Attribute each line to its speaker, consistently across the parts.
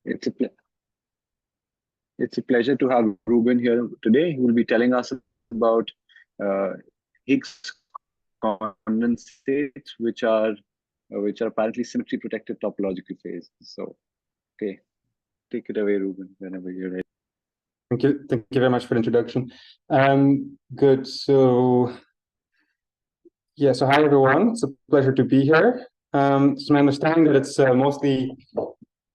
Speaker 1: it's a it's a pleasure to have Ruben here today. He will be telling us about uh, Higgs condensates, which are apparently symmetry protected topological phases. So, okay, take it away, Ruben, whenever you're ready.
Speaker 2: Thank you very much for the introduction. Good. So hi everyone. It's a pleasure to be here. It's my understanding that it's mostly,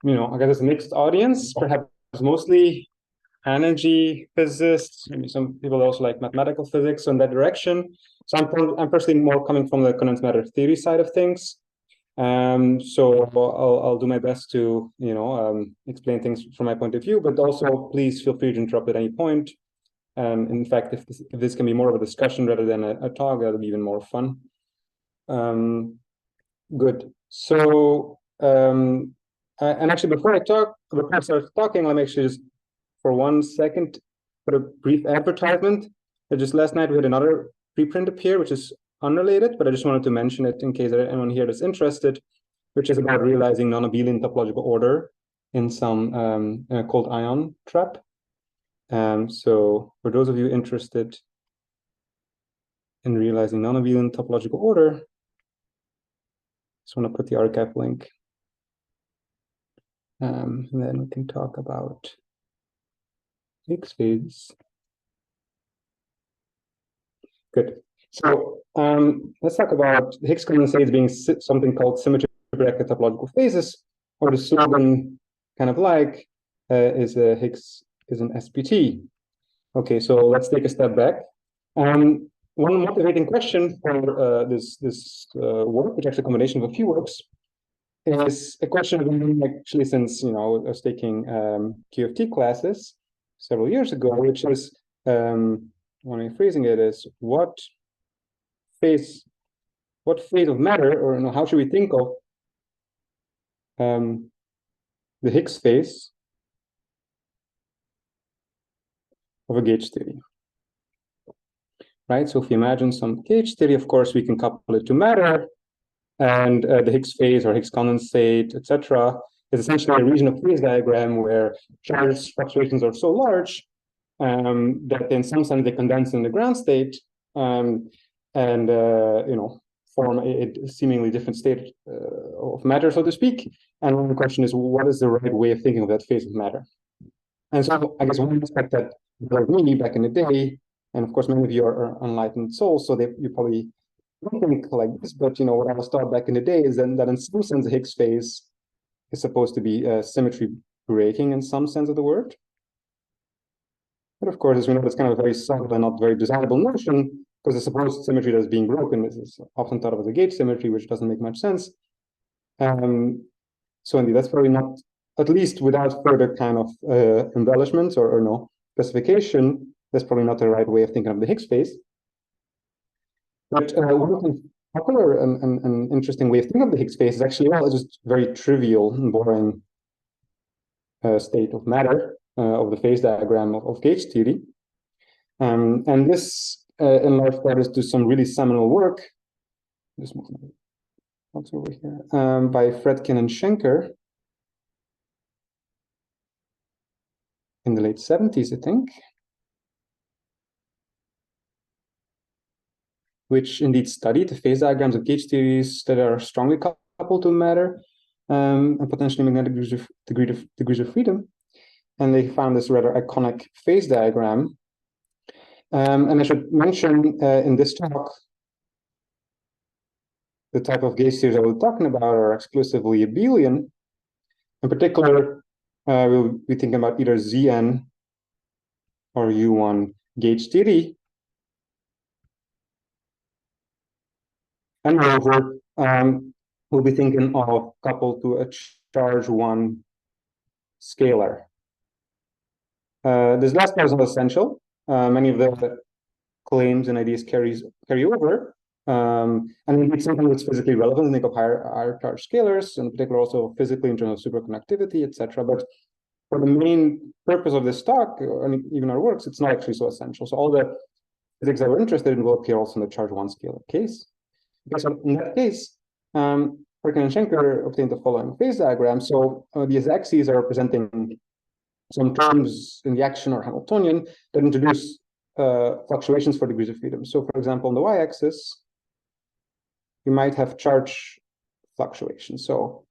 Speaker 2: I guess it's a mixed audience, perhaps mostly energy physicists, maybe some people also like mathematical physics in that direction. So I'm personally more coming from the condensed matter theory side of things. So I'll do my best to, explain things from my point of view, but also please feel free to interrupt at any point. In fact, if this can be more of a discussion rather than a talk, that'll be even more fun. Good. So, and actually, before I start talking, let me actually just for 1 second put a brief advertisement. Just last night we had another preprint appear, which is unrelated, but I just wanted to mention it in case anyone here is interested, which is about realizing non-abelian topological order in some cold ion trap. So for those of you interested in realizing non-abelian topological order, just want to put the archive link. And then we can talk about Higgs phases. Good. So let's talk about Higgs condensates being something called symmetry-protected topological phases, or the slogan kind of like is Higgs is an SPT. Okay, so let's take a step back. One motivating question for this work, which is actually a combination of a few works, is a question I've been doing actually since I was taking QFT classes several years ago, which is when I'm phrasing it is what phase of matter, or how should we think of the Higgs phase of a gauge theory, right? So if you imagine some gauge theory, of course, we can couple it to matter, and the Higgs phase or Higgs condensate, etc., is essentially a region of phase diagram where charge fluctuations are so large that in some sense they condense in the ground state and form a seemingly different state of matter, so to speak. And the question is, what is the right way of thinking of that phase of matter? And so I guess one aspect that like me back in the day, and of course many of you are enlightened souls, so you probably don't think like this, but what I was taught back in the day is that in some sense the Higgs phase is supposed to be symmetry breaking in some sense of the word. But of course, as we know, it's kind of a very subtle and not very desirable notion, because the supposed symmetry that is being broken is often thought of as a gauge symmetry, which doesn't make much sense. So indeed, that's probably not, at least without further kind of embellishments or no specification, that's probably not the right way of thinking of the Higgs phase. But one popular and interesting way of thinking of the Higgs phase is actually, well, it's just very trivial and boring state of matter of the phase diagram of gauge theory. And this, in large part, is to some really seminal work. This what's over here by Fredkin and Schenker in the late 70s, I think, which indeed studied the phase diagrams of gauge theories that are strongly coupled to matter and potentially magnetic degrees of freedom. And they found this rather iconic phase diagram. And I should mention in this talk, the type of gauge theories I was talking about are exclusively abelian. In particular, we'll be thinking about either Zn or U1 gauge theory. And moreover, we'll be thinking of coupled to a charge 1 scalar. This last part is not essential. Many of the claims and ideas carry over. And indeed, something that's physically relevant to think of higher charge scalars, in particular also physically in terms of superconductivity, etc. But for the main purpose of this talk, and even our works, it's not actually so essential. So all the physics that we're interested in will appear also in the charge 1 scalar case. Okay, so in that case, Perkin and Schenker obtained the following phase diagram. So these axes are representing some terms in the action or Hamiltonian that introduce fluctuations for degrees of freedom. So for example, on the y-axis, you might have charge fluctuations. So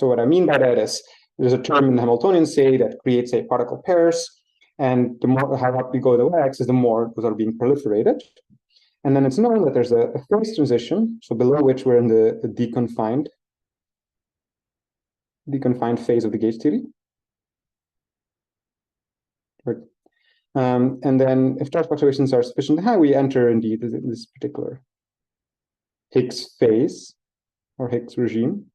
Speaker 2: what I mean by that is there's a term in the Hamiltonian, say, that creates a particle pairs, and the more how up we go the y-axis, the more those are being proliferated. And then it's known that there's a phase transition, so below which we're in the deconfined phase of the gauge theory. And then if charge fluctuations are sufficiently high, we enter indeed this particular Higgs phase or Higgs regime.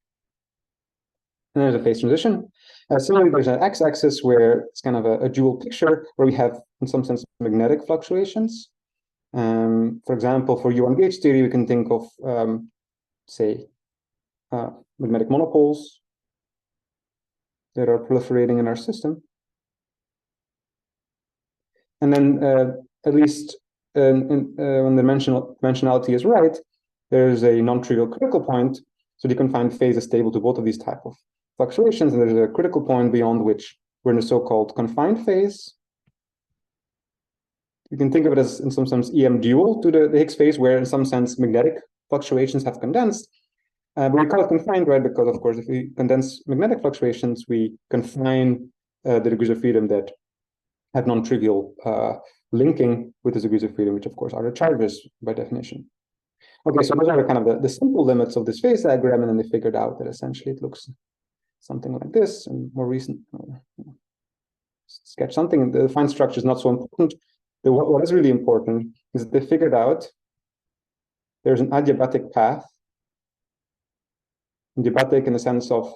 Speaker 2: And there's a phase transition. Similarly, there's an x-axis where it's kind of a dual picture where we have, in some sense, magnetic fluctuations. For example, for U1 gauge theory, we can think of, say, magnetic monopoles that are proliferating in our system. And then, at least when the dimensionality is right, there's a non-trivial critical point. So the confined phase is stable to both of these type of fluctuations, and there's a critical point beyond which we're in the so-called confined phase. You can think of it as, in some sense, EM dual to the Higgs phase, where in some sense magnetic fluctuations have condensed. But we call it confined, right? Because, of course, if we condense magnetic fluctuations, we confine the degrees of freedom that have non-trivial linking with the degrees of freedom, which, of course, are the charges by definition. Okay, so those are kind of the simple limits of this phase diagram, and then they figured out that essentially it looks something like this. And more recent sketch something. The fine structure is not so important. What is really important is that they figured out there's an adiabatic path. Adiabatic in the sense of,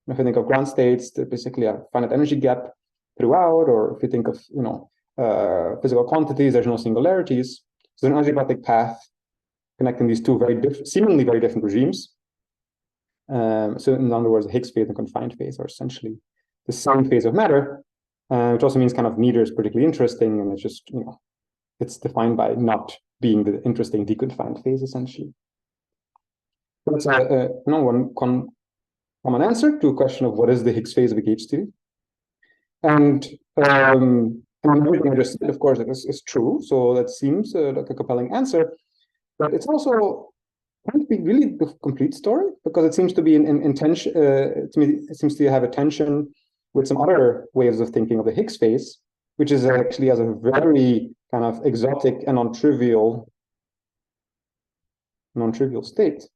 Speaker 2: if you think of ground states, they're basically a finite energy gap throughout, or if you think of physical quantities, there's no singularities. So there's an adiabatic path connecting these two seemingly very different regimes. So in other words, the Higgs phase and confined phase are essentially the same phase of matter, which also means kind of neither is particularly interesting, and it's just, it's defined by not being the interesting deconfined phase, essentially. So that's one common answer to a question of what is the Higgs phase of a gauge theory. And everything I just said, of course, is true. So that seems like a compelling answer, but it's also can't be really the complete story, because it seems to be in tension. To me, it seems to have a tension with some other ways of thinking of the Higgs phase, which is actually as a very kind of exotic and non-trivial state.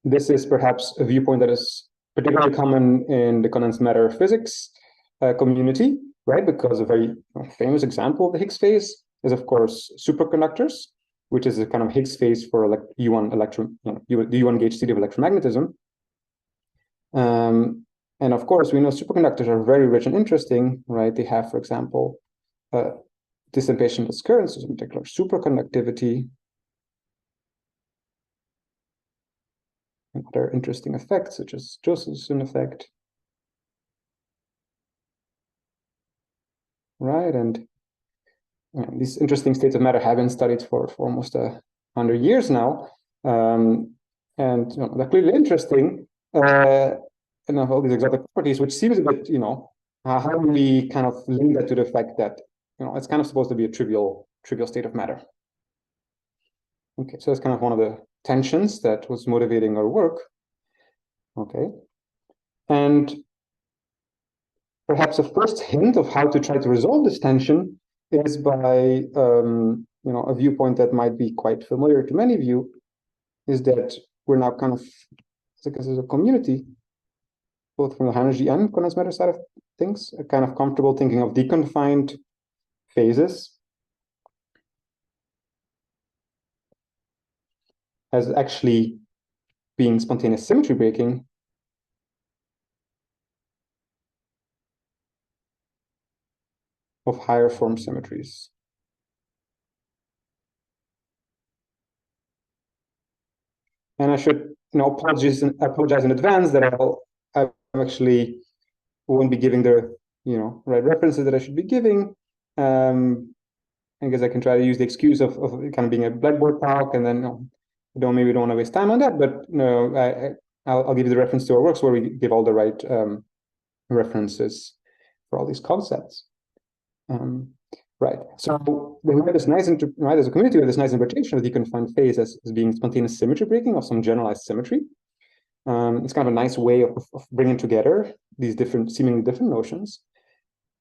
Speaker 2: This is perhaps a viewpoint that is particularly common in the condensed matter physics community, right? Because a very famous example of the Higgs phase is, of course, superconductors, which is a kind of Higgs phase for the U1 gauge theory of electromagnetism. And of course, we know superconductors are very rich and interesting, right? They have, for example, dissipationless currents, in particular superconductivity, and other interesting effects, such as Josephson effect, right? And these interesting states of matter have been studied for almost 100 years now, and they're clearly interesting, and have all these exotic properties, which seems a bit, how do we kind of link that to the fact that it's kind of supposed to be a trivial state of matter. Okay, so that's kind of one of the tensions that was motivating our work. Okay, and perhaps a first hint of how to try to resolve this tension is by a viewpoint that might be quite familiar to many of you, is that we're now kind of, as a community, both from the high energy and condensed matter side of things, kind of comfortable thinking of deconfined phases as actually being spontaneous symmetry breaking of higher form symmetries. And I should apologize in advance that I actually won't be giving the right references that I should be giving. I guess I can try to use the excuse of kind of being a Blackboard talk, and then maybe don't want to waste time on that. But I'll give you the reference to our works where we give all the right references for all these concepts. Right. So we have this nice, right, as a community, we have this nice interpretation of the deconfined phase as being spontaneous symmetry breaking of some generalized symmetry. It's kind of a nice way of bringing together these seemingly different notions.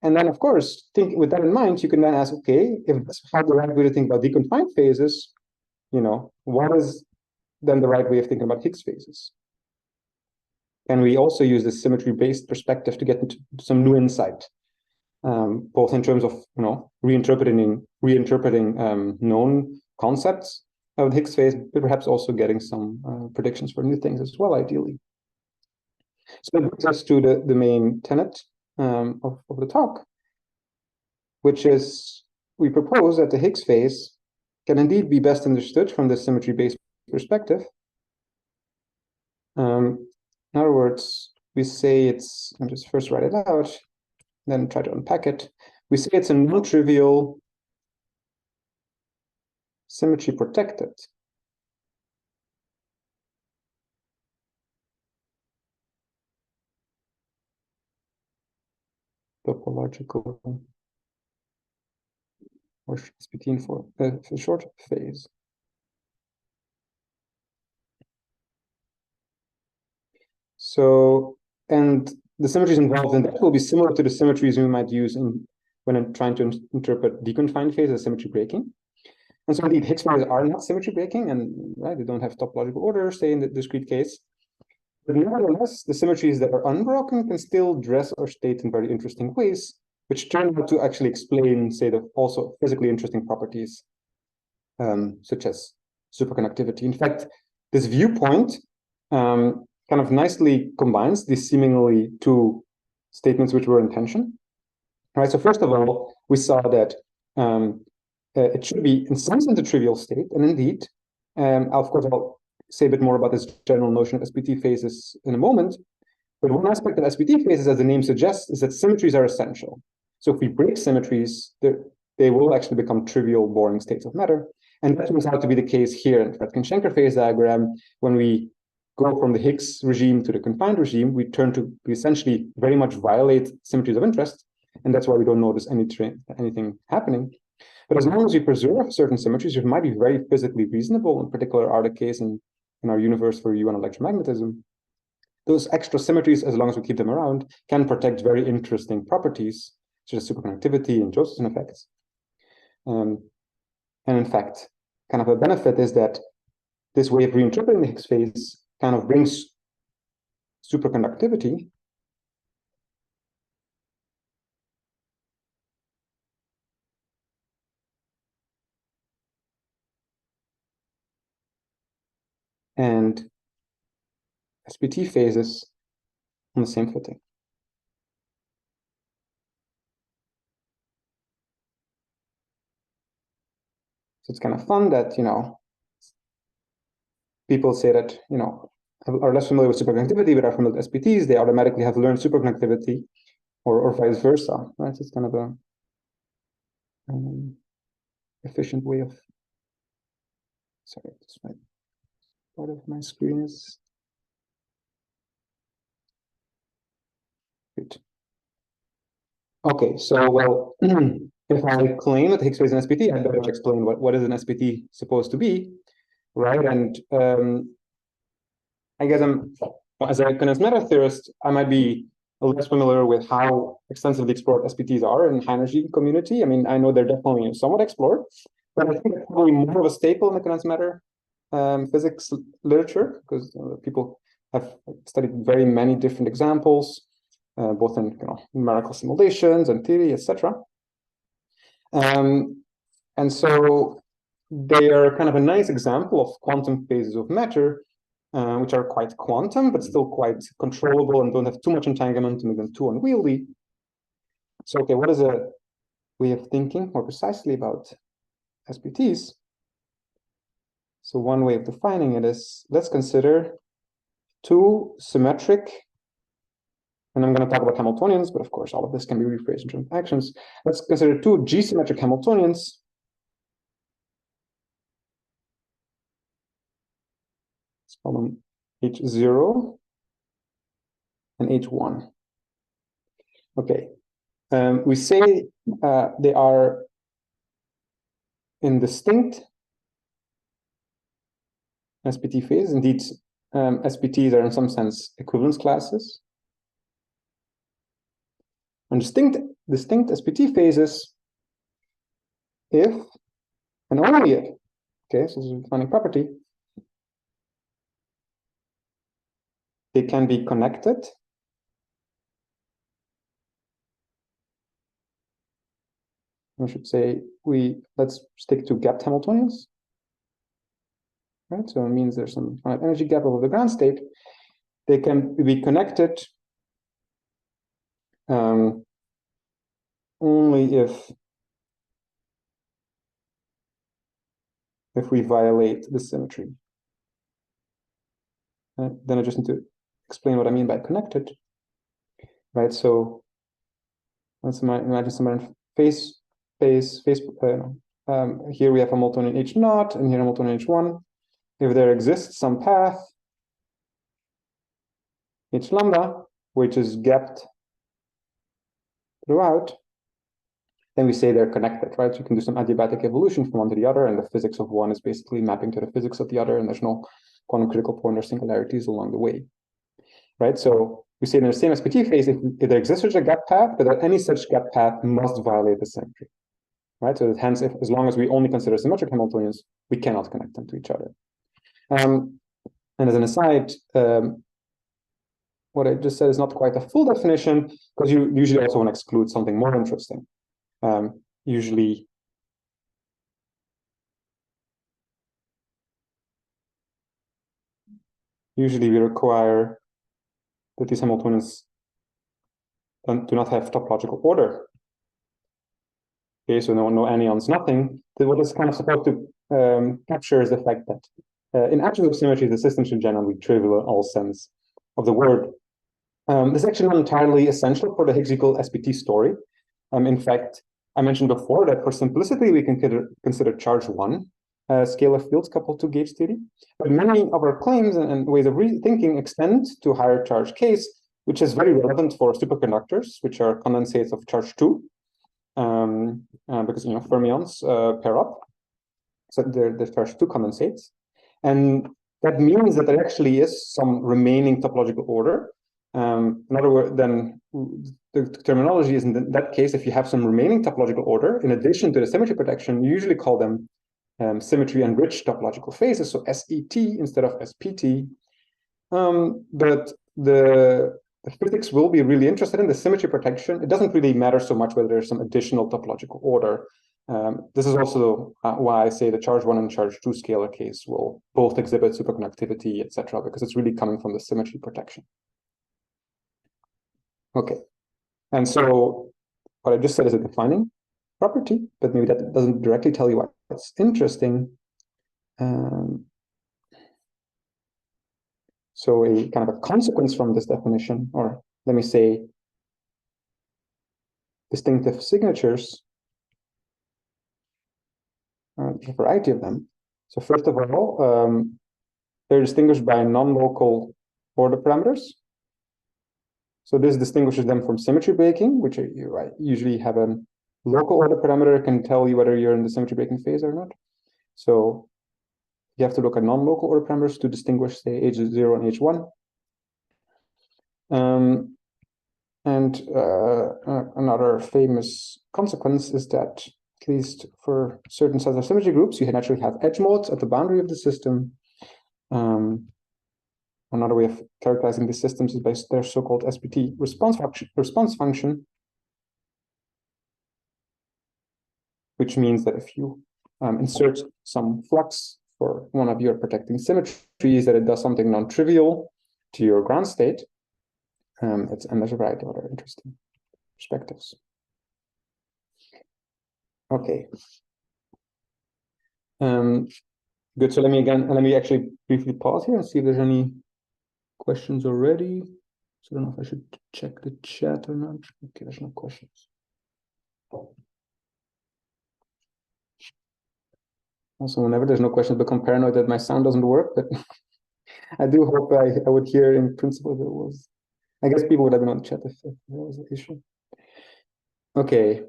Speaker 2: And then, of course, with that in mind, you can then ask, okay, if that's how the right way to think about deconfined phases, what is then the right way of thinking about Higgs phases? And we also use this symmetry-based perspective to get into some new insight, both in terms of reinterpreting known concepts of the Higgs phase, but perhaps also getting some predictions for new things as well, ideally. So that brings us to the main tenet of the talk, which is we propose that the Higgs phase can indeed be best understood from the symmetry-based perspective. In other words, we say I'll just first write it out, then try to unpack it. We say it's a non-trivial symmetry-protected topological, or SPT for short phase. So, and the symmetries involved in that will be similar to the symmetries we might use when I'm trying to interpret deconfined phase as symmetry breaking. And so indeed, Higgs phases are not symmetry breaking, and right, they don't have topological order, say in the discrete case. But nevertheless, the symmetries that are unbroken can still dress or state in very interesting ways, which turn out to actually explain, say, the also physically interesting properties, such as superconductivity. In fact, this viewpoint kind of nicely combines these seemingly two statements which were in tension. All right, so first of all, we saw that it should be in some sense a trivial state, and indeed, of course, I'll say a bit more about this general notion of SPT phases in a moment. But one aspect of SPT phases, as the name suggests, is that symmetries are essential. So if we break symmetries, they will actually become trivial, boring states of matter. And that turns out to be the case here in the Fredkin-Schenker phase diagram. When we go from the Higgs regime to the confined regime, we essentially very much violate symmetries of interest. And that's why we don't notice anything happening. But as long as we preserve certain symmetries, which might be very physically reasonable, in particular are the case in our universe for U and electromagnetism, those extra symmetries, as long as we keep them around, can protect very interesting properties, such as superconductivity and Josephson effects. And in fact, kind of a benefit is that this way of reinterpreting the Higgs phase kind of brings superconductivity and SPT phases on the same footing. So it's kind of fun that, people say that, are less familiar with superconductivity, but are familiar with SPTs, they automatically have learned superconductivity, or vice versa, right? So it's kind of a efficient way of, sorry, part of my screen is good. Okay, so well, if I claim that Higgs phase is an SPT, I better explain what is an SPT supposed to be, right? And I guess as a condensed matter theorist, I might be less familiar with how extensively explored SPTs are in high energy community. I mean, I know they're definitely somewhat explored, but I think it's probably more of a staple in the condensed matter physics literature, because people have studied very many different examples, both in numerical simulations and theory, etc. And so they are kind of a nice example of quantum phases of matter, which are quite quantum, but still quite controllable and don't have too much entanglement to make them too unwieldy. So, okay, what is a way of thinking more precisely about SPTs? So one way of defining it is, let's consider two symmetric, and I'm going to talk about Hamiltonians, but of course all of this can be rephrased in terms of actions. Let's consider two G-symmetric Hamiltonians call them H0 and H1. Okay, we say they are in distinct SPT phase. Indeed, SPTs are in some sense equivalence classes. And distinct SPT phases if and only if, okay, so this is a defining property, they can be connected I should say let's stick to gapped Hamiltonians. Right, so it means there's some finite energy gap over the ground state. They can be connected only if we violate the symmetry. Then I just need to explain what I mean by connected. Right, so let's imagine somewhere in phase. Here we have Hamiltonian H0 and here Hamiltonian H1. If there exists some path H lambda, which is gapped throughout, then we say they're connected, right? So you can do some adiabatic evolution from one to the other, and the physics of one is basically mapping to the physics of the other, and there's no quantum critical point or singularities along the way, right? So we say in the same SPT phase, if there exists such a gap path, but that any such gap path must violate the symmetry, right? So hence, as long as we only consider symmetric Hamiltonians, we cannot connect them to each other. And as an aside, what I just said is not quite a full definition, because you usually also want to exclude something more interesting. Usually we require that these Hamiltonians do not have topological order. Okay, so no anyons, nothing. What is kind of supposed to capture is the fact that in absence of symmetry, the system should generally be trivial in all sense of the word. This is actually not entirely essential for the Higgs equal SPT story. In fact, I mentioned before that for simplicity, we can consider charge 1 scalar fields coupled to gauge theory. But many of our claims and ways of thinking extend to higher charge case, which is very relevant for superconductors, which are condensates of charge 2, because fermions pair up. So there's charge 2 condensates. And that means that there actually is some remaining topological order. In other words, then the terminology is in that case, if you have some remaining topological order, in addition to the symmetry protection, you usually call them symmetry-enriched topological phases, so SET instead of SPT. But the physics will be really interested in the symmetry protection. It doesn't really matter so much whether there's some additional topological order. This is also why I say the charge 1 and charge 2 scalar case will both exhibit superconductivity, etc., because it's really coming from the symmetry protection. Okay, and so what I just said is a defining property, but maybe that doesn't directly tell you why it's interesting. So a kind of a consequence from this definition, or let me say distinctive signatures, a variety of them. So first of all, they're distinguished by non-local order parameters. So this distinguishes them from symmetry breaking, which you usually have a local order parameter can tell you whether you're in the symmetry breaking phase or not. So you have to look at non-local order parameters to distinguish, say, H0 and H1. And another famous consequence is that, at least for certain sets of symmetry groups, you can actually have edge modes at the boundary of the system. Another way of characterizing these systems is by their so-called SPT response function, which means that if you insert some flux for one of your protecting symmetries, that it does something non-trivial to your ground state. And there's a variety of other interesting perspectives. Okay. Good. So let me actually briefly pause here and see if there's any questions already. So I don't know if I should check the chat or not. Okay, there's no questions. Also, whenever there's no questions, I become paranoid that my sound doesn't work, but I do hope I would hear in principle there was. I guess people would have been on the chat if there was an issue. Okay.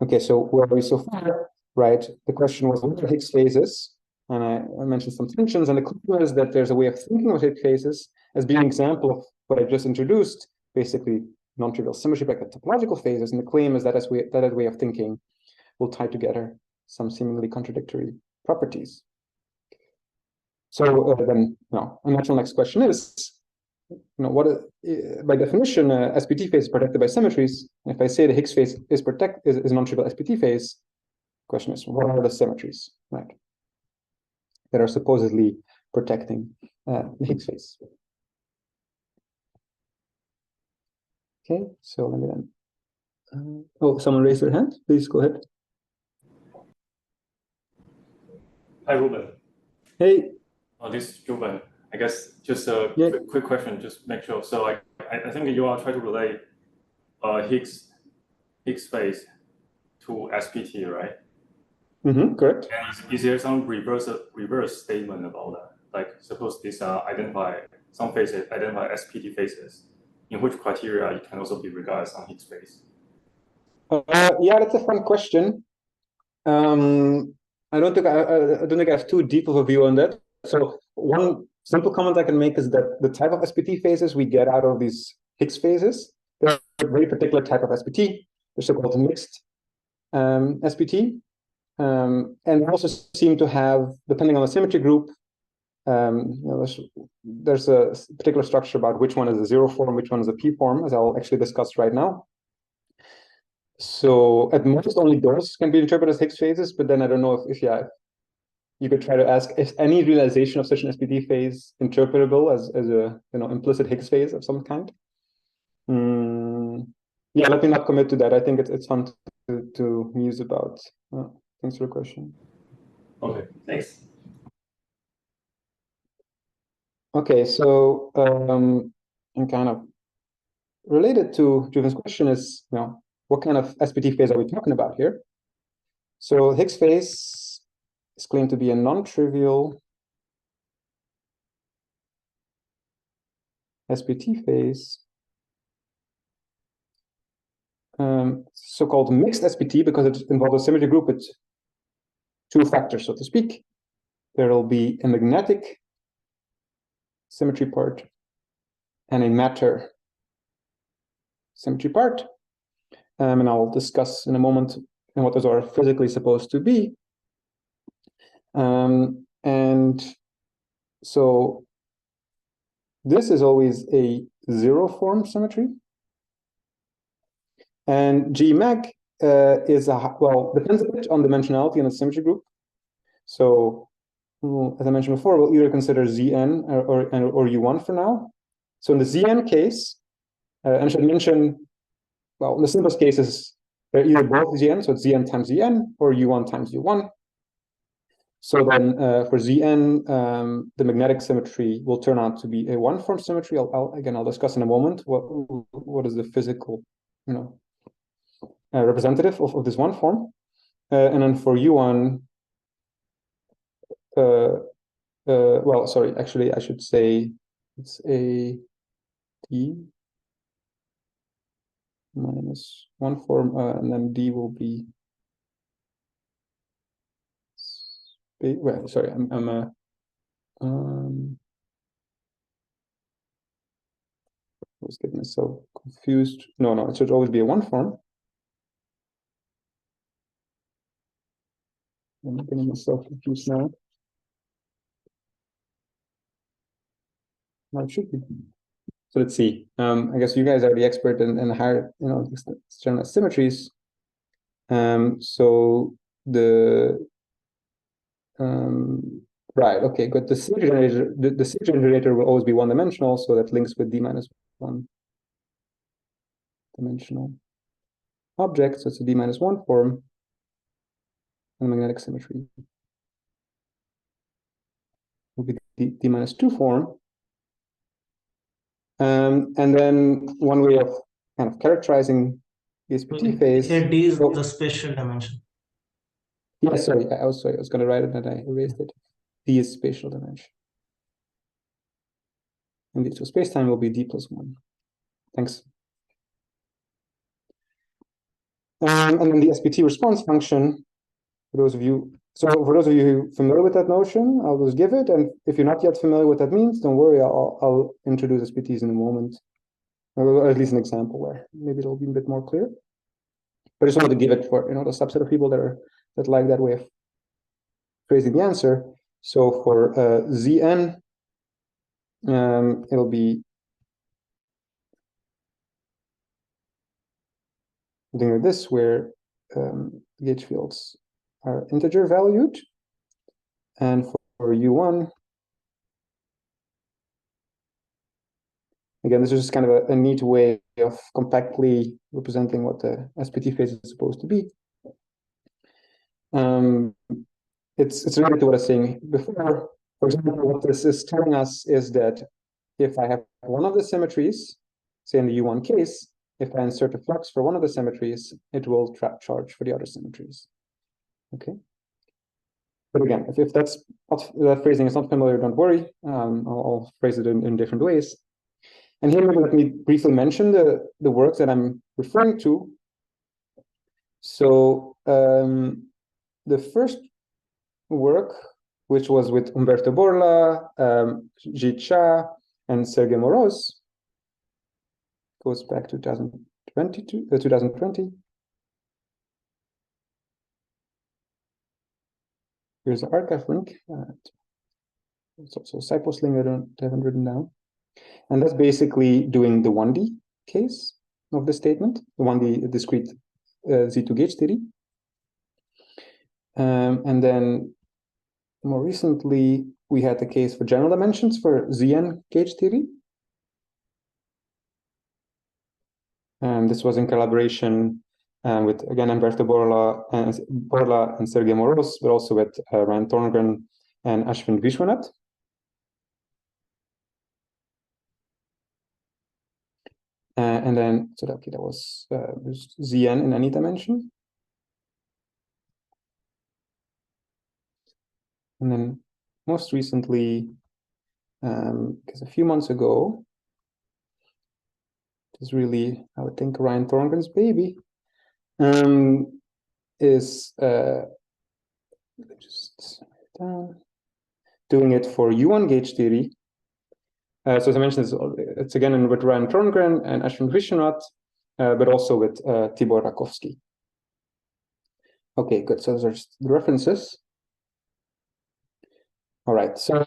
Speaker 2: Okay, so where are we so far? Right. The question was, what are Higgs phases? And I mentioned some tensions, and the clue is that there's a way of thinking of Higgs phases as being an example of what I just introduced, basically non-trivial symmetry like the topological phases. And the claim is that that way of thinking will tie together some seemingly contradictory properties. So then, a natural next question is, what by definition, SPT phase is protected by symmetries. If I say the Higgs phase is non-trivial SPT phase, question is, what are the symmetries, right, that are supposedly protecting the Higgs phase? Okay, so let me then. Oh, someone raised their hand. Please go ahead.
Speaker 3: Hi, Ruben.
Speaker 2: Hey.
Speaker 3: Oh, this is Ruben. I guess just a quick question, just make sure. So I think you are trying to relate Higgs phase to SPT, right?
Speaker 2: Correct.
Speaker 3: And is there some reverse statement about that? Like, suppose these some phases identify SPT phases, in which criteria it can also be regarded as some Higgs phase?
Speaker 2: Yeah, that's a fun question. I don't think I have too deep of a view on that. So one simple comment I can make is that the type of SPT phases we get out of these Higgs phases, they're a very particular type of SPT. They're so-called mixed SPT. And they also seem to have, depending on the symmetry group, there's a particular structure about which one is a zero form, which one is a p form, as I'll actually discuss right now. So at most, only those can be interpreted as Higgs phases, but then I don't know if you could try to ask, is any realization of such an SPT phase interpretable as a implicit Higgs phase of some kind? Yeah, let me not commit to that. I think it's fun to muse about. Thanks for the question.
Speaker 3: Okay, thanks.
Speaker 2: Okay, so and kind of related to Ruben's question is, what kind of SPT phase are we talking about here? So Higgs phase is claimed to be a non-trivial SPT phase, so-called mixed SPT, because it involves a symmetry group with two factors, so to speak. There will be a magnetic symmetry part and a matter symmetry part. And I'll discuss in a moment what those are physically supposed to be. And so this is always a zero form symmetry. And Gmag is depends a bit on dimensionality in a symmetry group. So as I mentioned before, we'll either consider Zn or U1 for now. So in the Zn case, and I should mention, in the simplest cases, they're either both Zn, so it's Zn times Zn, or U1 times U1. So then for Zn, the magnetic symmetry will turn out to be a one-form symmetry. I'll discuss in a moment what is the physical, representative of this one form. And then for U1, actually, I should say it's a D minus one form, and then D will be. Well, sorry, I was getting myself confused. No, it should always be a one form. I'm getting myself confused now. No, it should be. So let's see. I guess you guys are the expert in higher, general symmetries. So the right, okay, good. The symmetry generator, the symmetry generator will always be one-dimensional, so that links with D minus one dimensional object. So it's a D minus one form, and magnetic symmetry will be D minus two form. And then one way of kind of characterizing the SPT phase.
Speaker 4: Here D is the special dimension.
Speaker 2: Yeah, sorry, I was going to write it and I erased it. D is spatial dimension. And so space-time will be D plus 1. Thanks. And then the SPT response function, for those of you familiar with that notion, I'll just give it. And if you're not yet familiar with what that means, don't worry, I'll introduce SPTs in a moment. Or at least an example where maybe it'll be a bit more clear. But I just wanted to give it for the subset of people that like that way of phrasing the answer. So for Zn, it'll be something like this, where gauge fields are integer valued, and for U1, again, this is just kind of a neat way of compactly representing what the SPT phase is supposed to be. It's related to what I was saying before. For example, what this is telling us is that if I have one of the symmetries, say in the U1 case, if I insert a flux for one of the symmetries, it will trap charge for the other symmetries. Okay. But again, if that phrasing is not familiar, don't worry. I'll phrase it in different ways. And here, let me briefly mention the work that I'm referring to. So the first work, which was with Umberto Borla, Ji Cha, and Sergei Moroz, goes back to 2020. Here's the archive link. It's also a side-post link I haven't written down. And that's basically doing the 1D case of the statement, the 1D discrete Z2 gauge theory. And then more recently, we had the case for general dimensions for Zn gauge theory. And this was in collaboration with, again, Umberto Borla and Sergei Moroz, but also with Ryan Thorngren and Ashwin Vishwanath. And then, so that was Zn in any dimension. And then most recently, because a few months ago, is really, I would think, Ryan Thorngren's baby, is just doing it for U1 gauge theory. So as I mentioned, it's again with Ryan Thorngren and Ashwin Vishwanath, but also with Tibor Rakovsky. Okay, good. So those are just the references. All right. So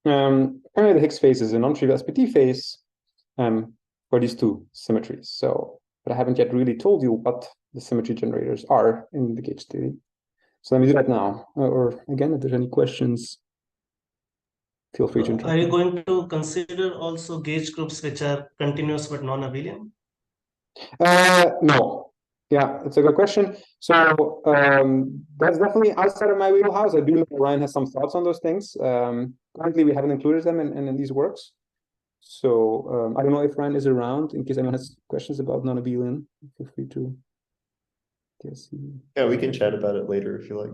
Speaker 2: apparently the Higgs phase is a non-trivial SPT phase for these two symmetries. So, but I haven't yet really told you what the symmetry generators are in the gauge theory. So let me do that now. Or again, if there's any questions, feel free to interrupt.
Speaker 4: Are you going to consider also gauge groups which are continuous but non-abelian?
Speaker 2: No. Yeah, it's a good question. So that's definitely outside of my wheelhouse. I do know Ryan has some thoughts on those things. Currently, we haven't included them in these works. So I don't know if Ryan is around in case anyone has questions about non-abelian. Feel free to.
Speaker 5: Yeah, we can chat about it later if you like.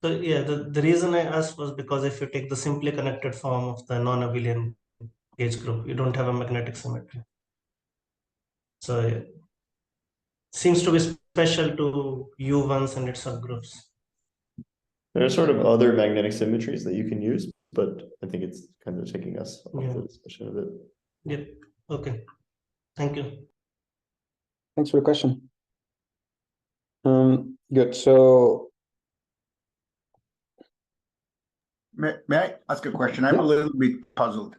Speaker 4: So yeah, the reason I asked was because if you take the simply connected form of the non-abelian gauge group, you don't have a magnetic symmetry. So it seems to be special to U1s and its subgroups.
Speaker 5: There are sort of other magnetic symmetries that you can use, but I think it's kind of taking us off the discussion of it.
Speaker 4: Yep. Okay. Thank you.
Speaker 2: Thanks for the question. Good. So
Speaker 6: may I ask a question? I'm a little bit puzzled.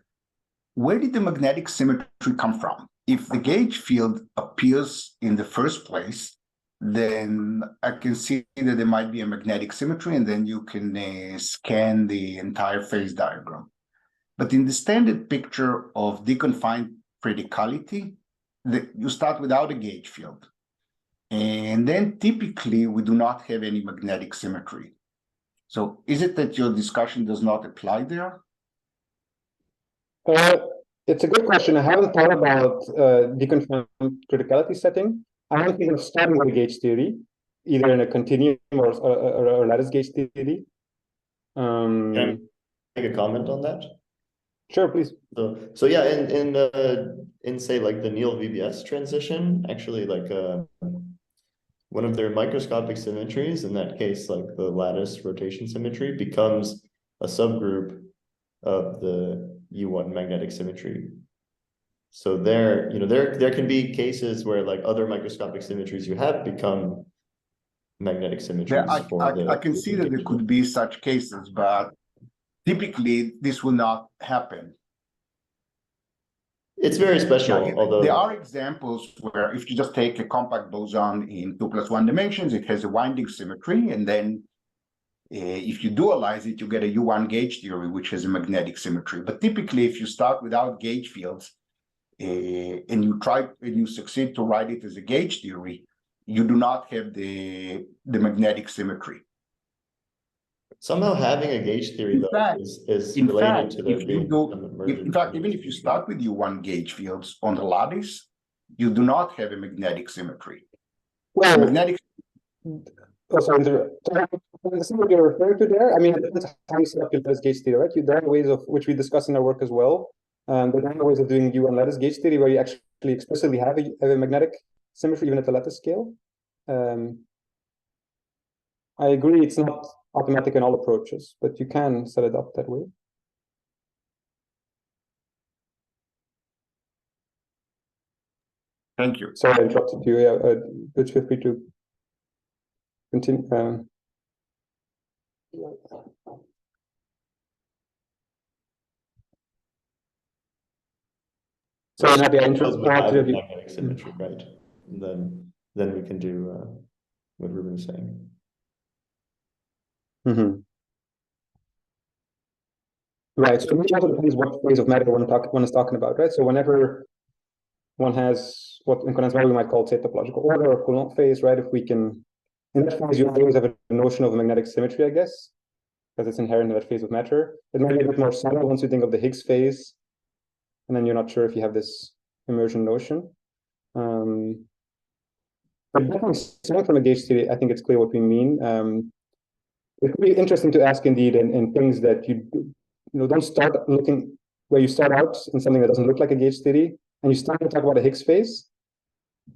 Speaker 6: Where did the magnetic symmetry come from? If the gauge field appears in the first place, then I can see that there might be a magnetic symmetry, and then you can scan the entire phase diagram. But in the standard picture of deconfined predicality, you start without a gauge field. And then typically we do not have any magnetic symmetry. So is it that your discussion does not apply there?
Speaker 2: It's a good question. I haven't thought about deconfined criticality setting. I haven't think of starting with gauge theory, either in a continuum or lattice gauge theory.
Speaker 5: Can I make a comment on that?
Speaker 2: Sure, please.
Speaker 5: So yeah, in say like the Neal VBS transition, actually like one of their microscopic symmetries, in that case, like the lattice rotation symmetry, becomes a subgroup of the U1 magnetic symmetry. So there, you know, there can be cases where like other microscopic symmetries you have become magnetic symmetries.
Speaker 6: I can see that there could be such cases, but typically this will not happen.
Speaker 5: It's very special, although
Speaker 6: there are examples where if you just take a compact boson in 2+1 dimensions, it has a winding symmetry, and then if you dualize it, you get a U1 gauge theory, which has a magnetic symmetry. But typically, if you start without gauge fields and you succeed to write it as a gauge theory, you do not have the magnetic symmetry.
Speaker 5: Somehow having a gauge theory is related to there being some emergent.
Speaker 6: In fact, even if you start with U1 gauge fields on the lattice, you do not have a magnetic symmetry.
Speaker 2: Well,
Speaker 6: magnetic.
Speaker 2: Oh, sorry, the symbol you're referring to there, I mean, that's how you set up your lattice gauge theory, right? There are ways of which we discuss in our work as well. There are ways of doing U1 lattice gauge theory where you actually explicitly have a magnetic symmetry even at the lattice scale. I agree, it's not automatic in all approaches, but you can set it up that way.
Speaker 6: Thank you.
Speaker 2: Sorry, I interrupted you. Yeah, but feel free to continue. So I'm happy I interrupted you.
Speaker 5: Magnetic symmetry, right? And then we can do what Ruben is saying.
Speaker 2: Mm-hmm. Right. So it also depends what phase of matter one is talking about, right? So whenever one has what in condensed matter we might call, say, topological order or Coulomb phase, right? If we can, in that phase, you always have a notion of a magnetic symmetry, I guess, because it's inherent in that phase of matter. It might be a bit more subtle once you think of the Higgs phase, and then you're not sure if you have this immersion notion. But definitely starting from a gauge theory, I think it's clear what we mean. It could be interesting to ask indeed in things that you don't start looking where you start out in something that doesn't look like a gauge theory, and you start to talk about a Higgs phase.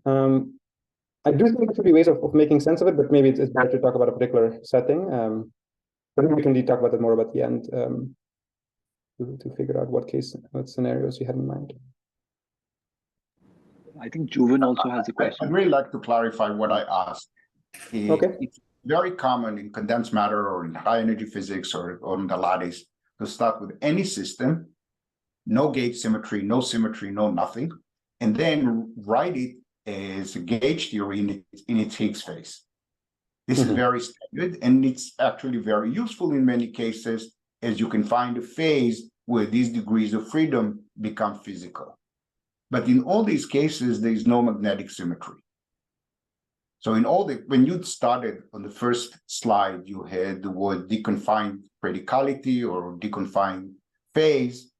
Speaker 2: I do think there could be ways of making sense of it, but maybe it's better to talk about a particular setting. But we can indeed talk about it more about the end to figure out what scenarios you had in mind.
Speaker 1: I think Juven also has a question.
Speaker 6: I'd really like to clarify what I asked.
Speaker 2: Okay.
Speaker 6: It's very common in condensed matter or in high energy physics or on the lattice to start with any system, no gauge symmetry, no nothing, and then write it as a gauge theory in its Higgs phase. This is very standard, and it's actually very useful in many cases, as you can find a phase where these degrees of freedom become physical. But in all these cases, there is no magnetic symmetry. So when you started on the first slide, you had the word deconfined predicality or deconfined phase.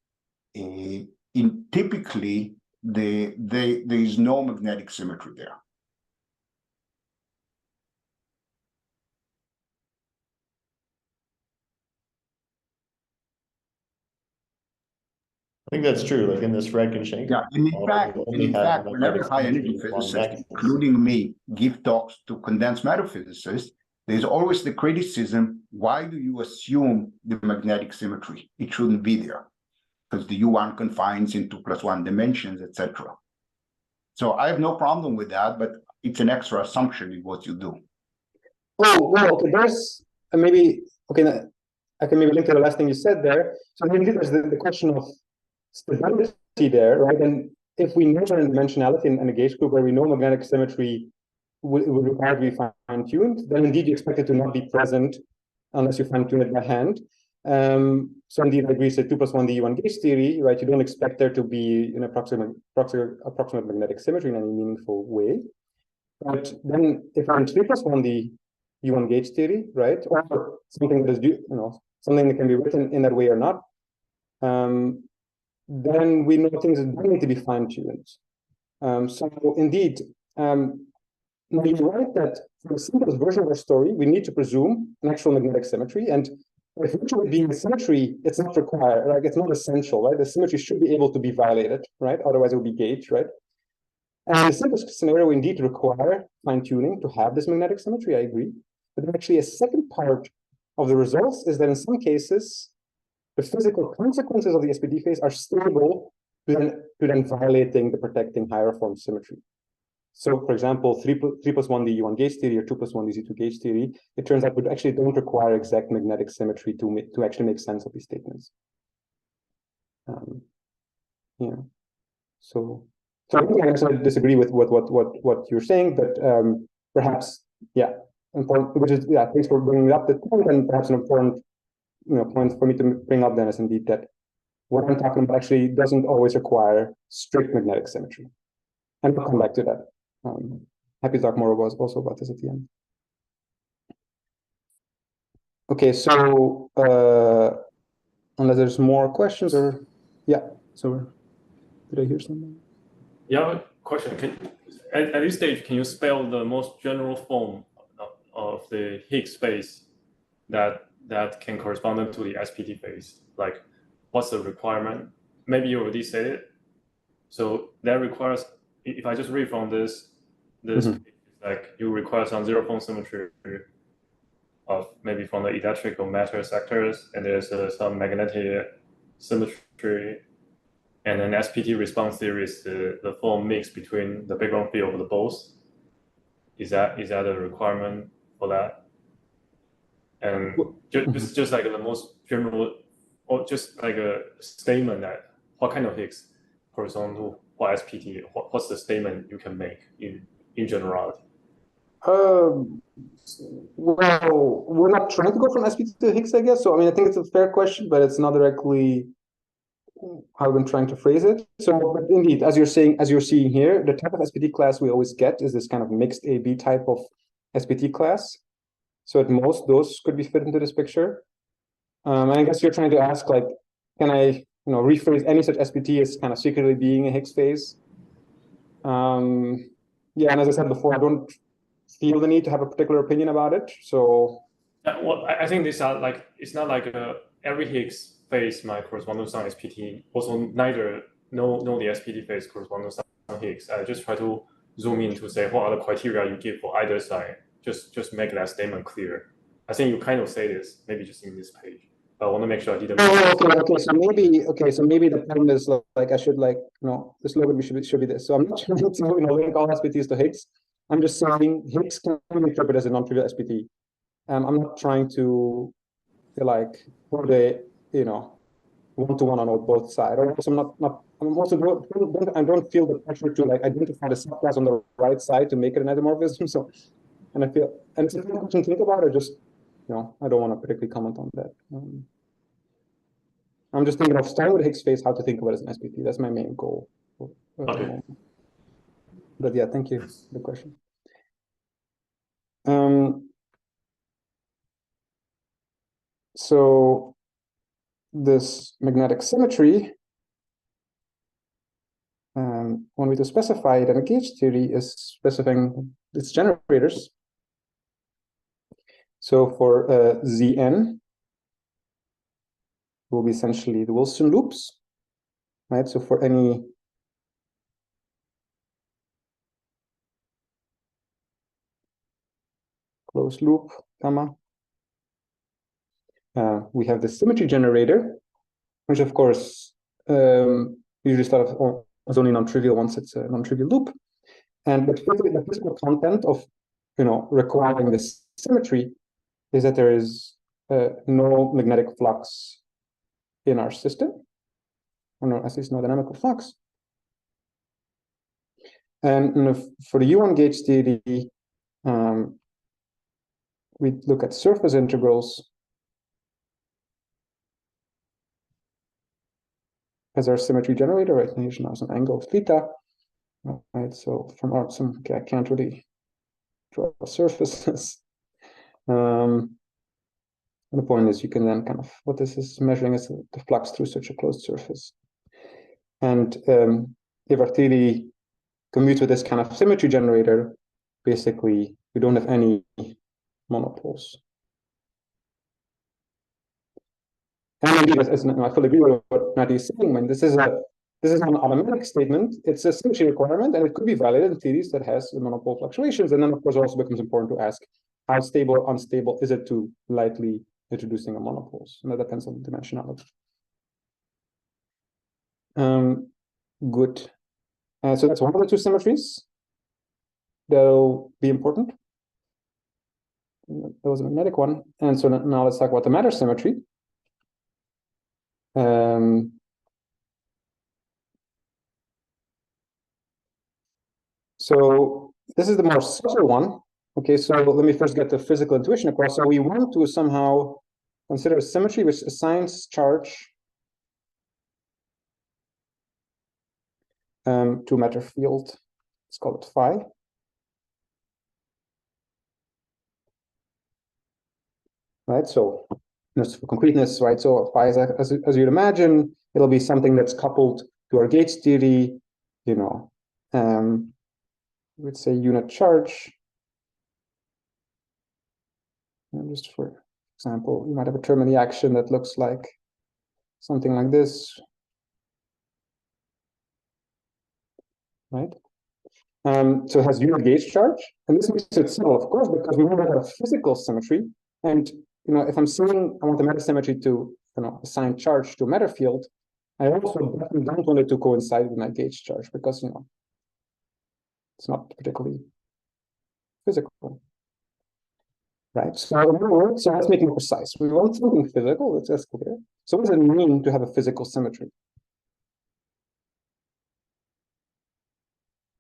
Speaker 6: Typically, there is no magnetic symmetry there.
Speaker 5: I think that's true. Like in this Frankenstein.
Speaker 6: Yeah, and in fact, whenever high energy physicists, including me, give talks to condensed matter physicists, there's always the criticism: why do you assume the magnetic symmetry? It shouldn't be there, because the U1 confines in 2+1 dimensions, etc. So I have no problem with that, but it's an extra assumption in what you do.
Speaker 2: Oh, well, okay, there's maybe, okay, I can maybe link to the last thing you said there. So maybe there's the question of stability there, right? And if we know dimensionality in a gauge group where we know magnetic symmetry would require to be fine-tuned, then indeed you expect it to not be present unless you fine-tune it by hand. So indeed, I agree, say 2+1 the U1 gauge theory, right? You don't expect there to be an approximate magnetic symmetry in any meaningful way. But then if I'm 3+1 the U1 gauge theory, right? Or something that is, something that can be written in that way or not, then we know things that do need to be fine-tuned. So indeed, you're right that for the simplest version of our story, we need to presume an actual magnetic symmetry. And If virtually being a symmetry, it's not required, like it's not essential, right? The symmetry should be able to be violated, right? Otherwise it would be gauged, right? And the simplest scenario will indeed require fine-tuning to have this magnetic symmetry, I agree. But then actually a second part of the results is that in some cases, the physical consequences of the SPD phase are stable to then violating the protecting higher form symmetry. So, for example, 3 plus 1 d1 gauge theory or 2 plus 1 dz2 gauge theory, it turns out we actually don't require exact magnetic symmetry to actually make sense of these statements. Yeah. So I think I disagree with what you're saying, but perhaps, yeah, important. Which is, yeah, thanks for bringing up the point, and perhaps an important point for me to bring up then is indeed that what I'm talking about actually doesn't always require strict magnetic symmetry, and we'll come back to that. Happy to talk more also about this at the end. Okay, so unless there's more questions, or yeah, so did I hear something?
Speaker 3: Yeah, question. At this stage, can you spell the most general form of the Higgs phase that can correspond to the SPT phase? Like, what's the requirement? Maybe you already said it. So that requires, if I just read from this, like you require some zero form symmetry of maybe from the electrical matter sectors, and there's some magnetic symmetry, and then SPT response theory is the form mix between the background field of the both. Is that a requirement for that? And just like the most general, or just like a statement that what kind of Higgs corresponds to what SPT? What's the statement you can make in generality?
Speaker 2: Well, we're not trying to go from SPT to Higgs, I guess. So I mean, I think it's a fair question, but it's not directly how I've been trying to phrase it. So, but indeed, as you're seeing here, the type of SPT class we always get is this kind of mixed AB type of SPT class. So at most, those could be fit into this picture. And I guess you're trying to ask, like, can I, rephrase any such SPT as kind of secretly being a Higgs phase? Yeah, and as I said before, I don't feel the need to have a particular opinion about it. So,
Speaker 3: well, I think these are like, it's not like every Higgs phase might correspond to some SPT. Also, neither no the SPT phase corresponds to some Higgs. I just try to zoom in to say what are the criteria you give for either side. Just make that statement clear. I think you kind of say this, maybe just in this page. But I want to make sure I didn't.
Speaker 2: Okay. So maybe the point is like I should the slogan should be this. So I'm not trying to link all SPTs to Higgs. I'm just saying Higgs can be interpreted as a non-trivial SPT. I'm not trying to put a one-to-one on both sides. I don't feel the pressure to identify the subclass on the right side to make it an isomorphism. So, and I feel, and it's a question to think about. I just, I don't want to particularly comment on that. I'm just thinking of starting with Higgs phase, how to think about it as an SPT. That's my main goal.
Speaker 3: Okay.
Speaker 2: But yeah, thank you for the question. So this magnetic symmetry, one way to specify it in a gauge theory is specifying its generators. So for Zn, will be essentially the Wilson loops, right? So for any closed loop gamma, we have the symmetry generator, which of course usually starts as only non-trivial once it's a non-trivial loop. And the physical content of requiring this symmetry is that there is no magnetic flux in our system, or no, at least no dynamical flux. And for the U1 gauge theory, we look at surface integrals as our symmetry generator, right? And here's now some angle of theta, right? So from okay, I can't really draw surfaces. And the point is, you can then what this is measuring is the flux through such a closed surface. And if our theory commutes with this kind of symmetry generator, basically we don't have any monopoles. And indeed, I fully agree with what Nati is saying. When this is an automatic statement, it's a symmetry requirement, and it could be validated in theories that has monopole fluctuations. And then, of course, it also becomes important to ask how stable or unstable is it to lightly introducing a monopoles, and that depends on dimensionality. Good. So that's one of the two symmetries that'll be important. That was a magnetic one. And so now let's talk about the matter symmetry. So this is the more subtle one. Okay, so let me first get the physical intuition across. So we want to somehow consider a symmetry which assigns charge to a matter field. Let's call it phi. Right, so just for completeness, right? So phi is, as you'd imagine, it'll be something that's coupled to our Gates theory, you know, we'd say unit charge. And just for example, you might have a term in the action that looks like something like this, right? So it has unit gauge charge, and this makes it simple, of course, because we want to have a physical symmetry. And you know, if I'm saying I want the matter symmetry to assign charge to a matter field, I also definitely don't want it to coincide with my gauge charge because it's not particularly physical. Right. So let's make it precise. We want something physical. That's clear. So what does it mean to have a physical symmetry?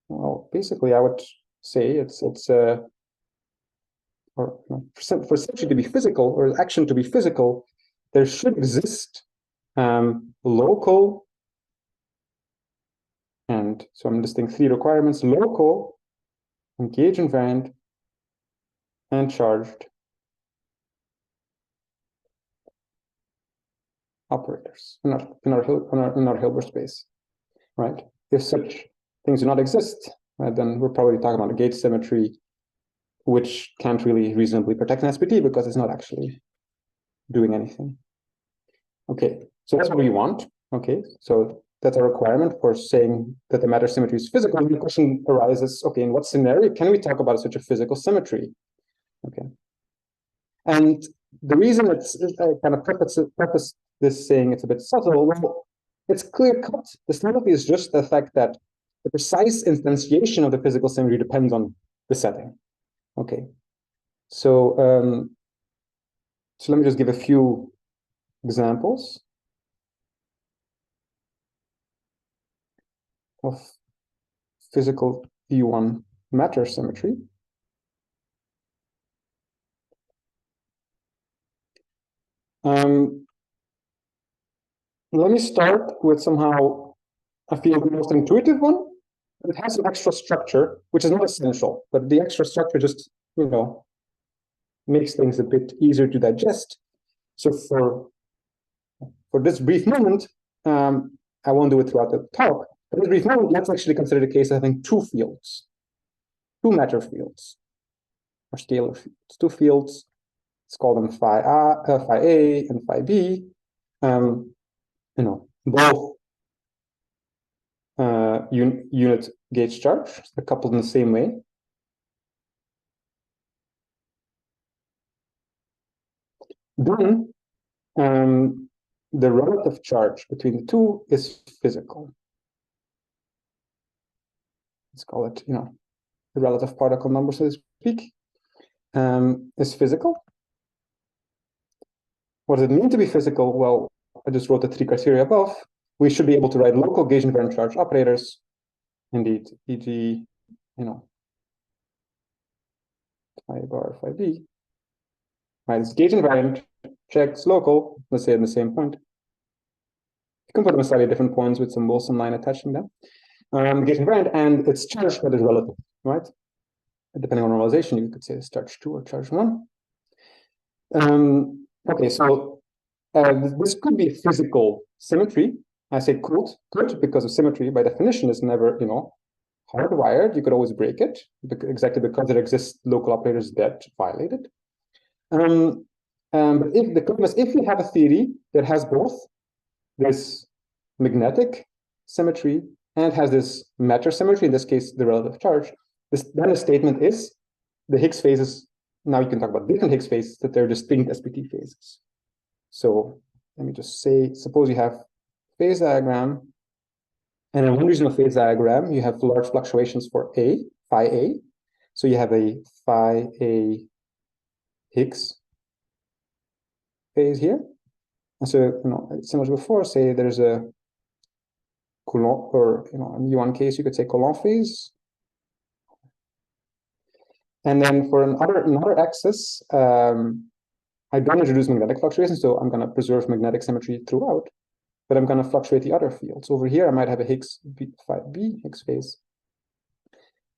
Speaker 2: Well, basically, I would say for symmetry to be physical or action to be physical, there should exist local, and so I'm listing three requirements: local, gauge invariant, and charged operators in our Hilbert space, right? If such things do not exist, then we're probably talking about a gauge symmetry, which can't really reasonably protect an SPT because it's not actually doing anything. Okay, so that's what we want. Okay, so that's a requirement for saying that the matter symmetry is physical. And the question arises, okay, in what scenario can we talk about such a physical symmetry? Okay, and the reason I kind of preface this saying it's a bit subtle, well, it's clear cut. The subtlety is just the fact that the precise instantiation of the physical symmetry depends on the setting. Okay, so let me just give a few examples of physical V1 matter symmetry. Let me start with somehow, I feel, the most intuitive one. It has an extra structure, which is not essential, but the extra structure just, makes things a bit easier to digest. So for this brief moment, I won't do it throughout the talk, but this brief moment, let's actually consider the case of having two fields, two matter fields, or scalar fields, two fields. Let's call them phi A and phi B. Both unit gauge charge, they're coupled in the same way. Then the relative charge between the two is physical. Let's call it, the relative particle number, so to speak, is physical. What does it mean to be physical? Well, I just wrote the three criteria above. We should be able to write local gauge invariant charge operators, indeed, e.g., phi bar, phi B. Right, it's gauge invariant, checks local, let's say in the same point. You can put them at slightly different points with some Wilson line attaching them. Gauge invariant, and it's charge that is relative, right? Depending on normalization, you could say it's charge 2 or charge 1. Okay, so this could be physical symmetry. I say could because of symmetry by definition is never, hardwired. You could always break it exactly because there exists local operators that violate it. But if the claim is, if we have a theory that has both this magnetic symmetry and has this matter symmetry, in this case, the relative charge, then the statement is the Higgs phases, now you can talk about different Higgs phases, that they're distinct SPT phases. So let me just say, suppose you have phase diagram, and in one regional phase diagram, you have large fluctuations for A, phi A. So you have a phi A Higgs phase here. And so, similar to before, say there's a Coulomb, or in one case, you could say Coulomb phase. And then for another axis, I don't introduce magnetic fluctuations, so I'm going to preserve magnetic symmetry throughout, but I'm going to fluctuate the other fields. Over here, I might have a Higgs phi B Higgs phase.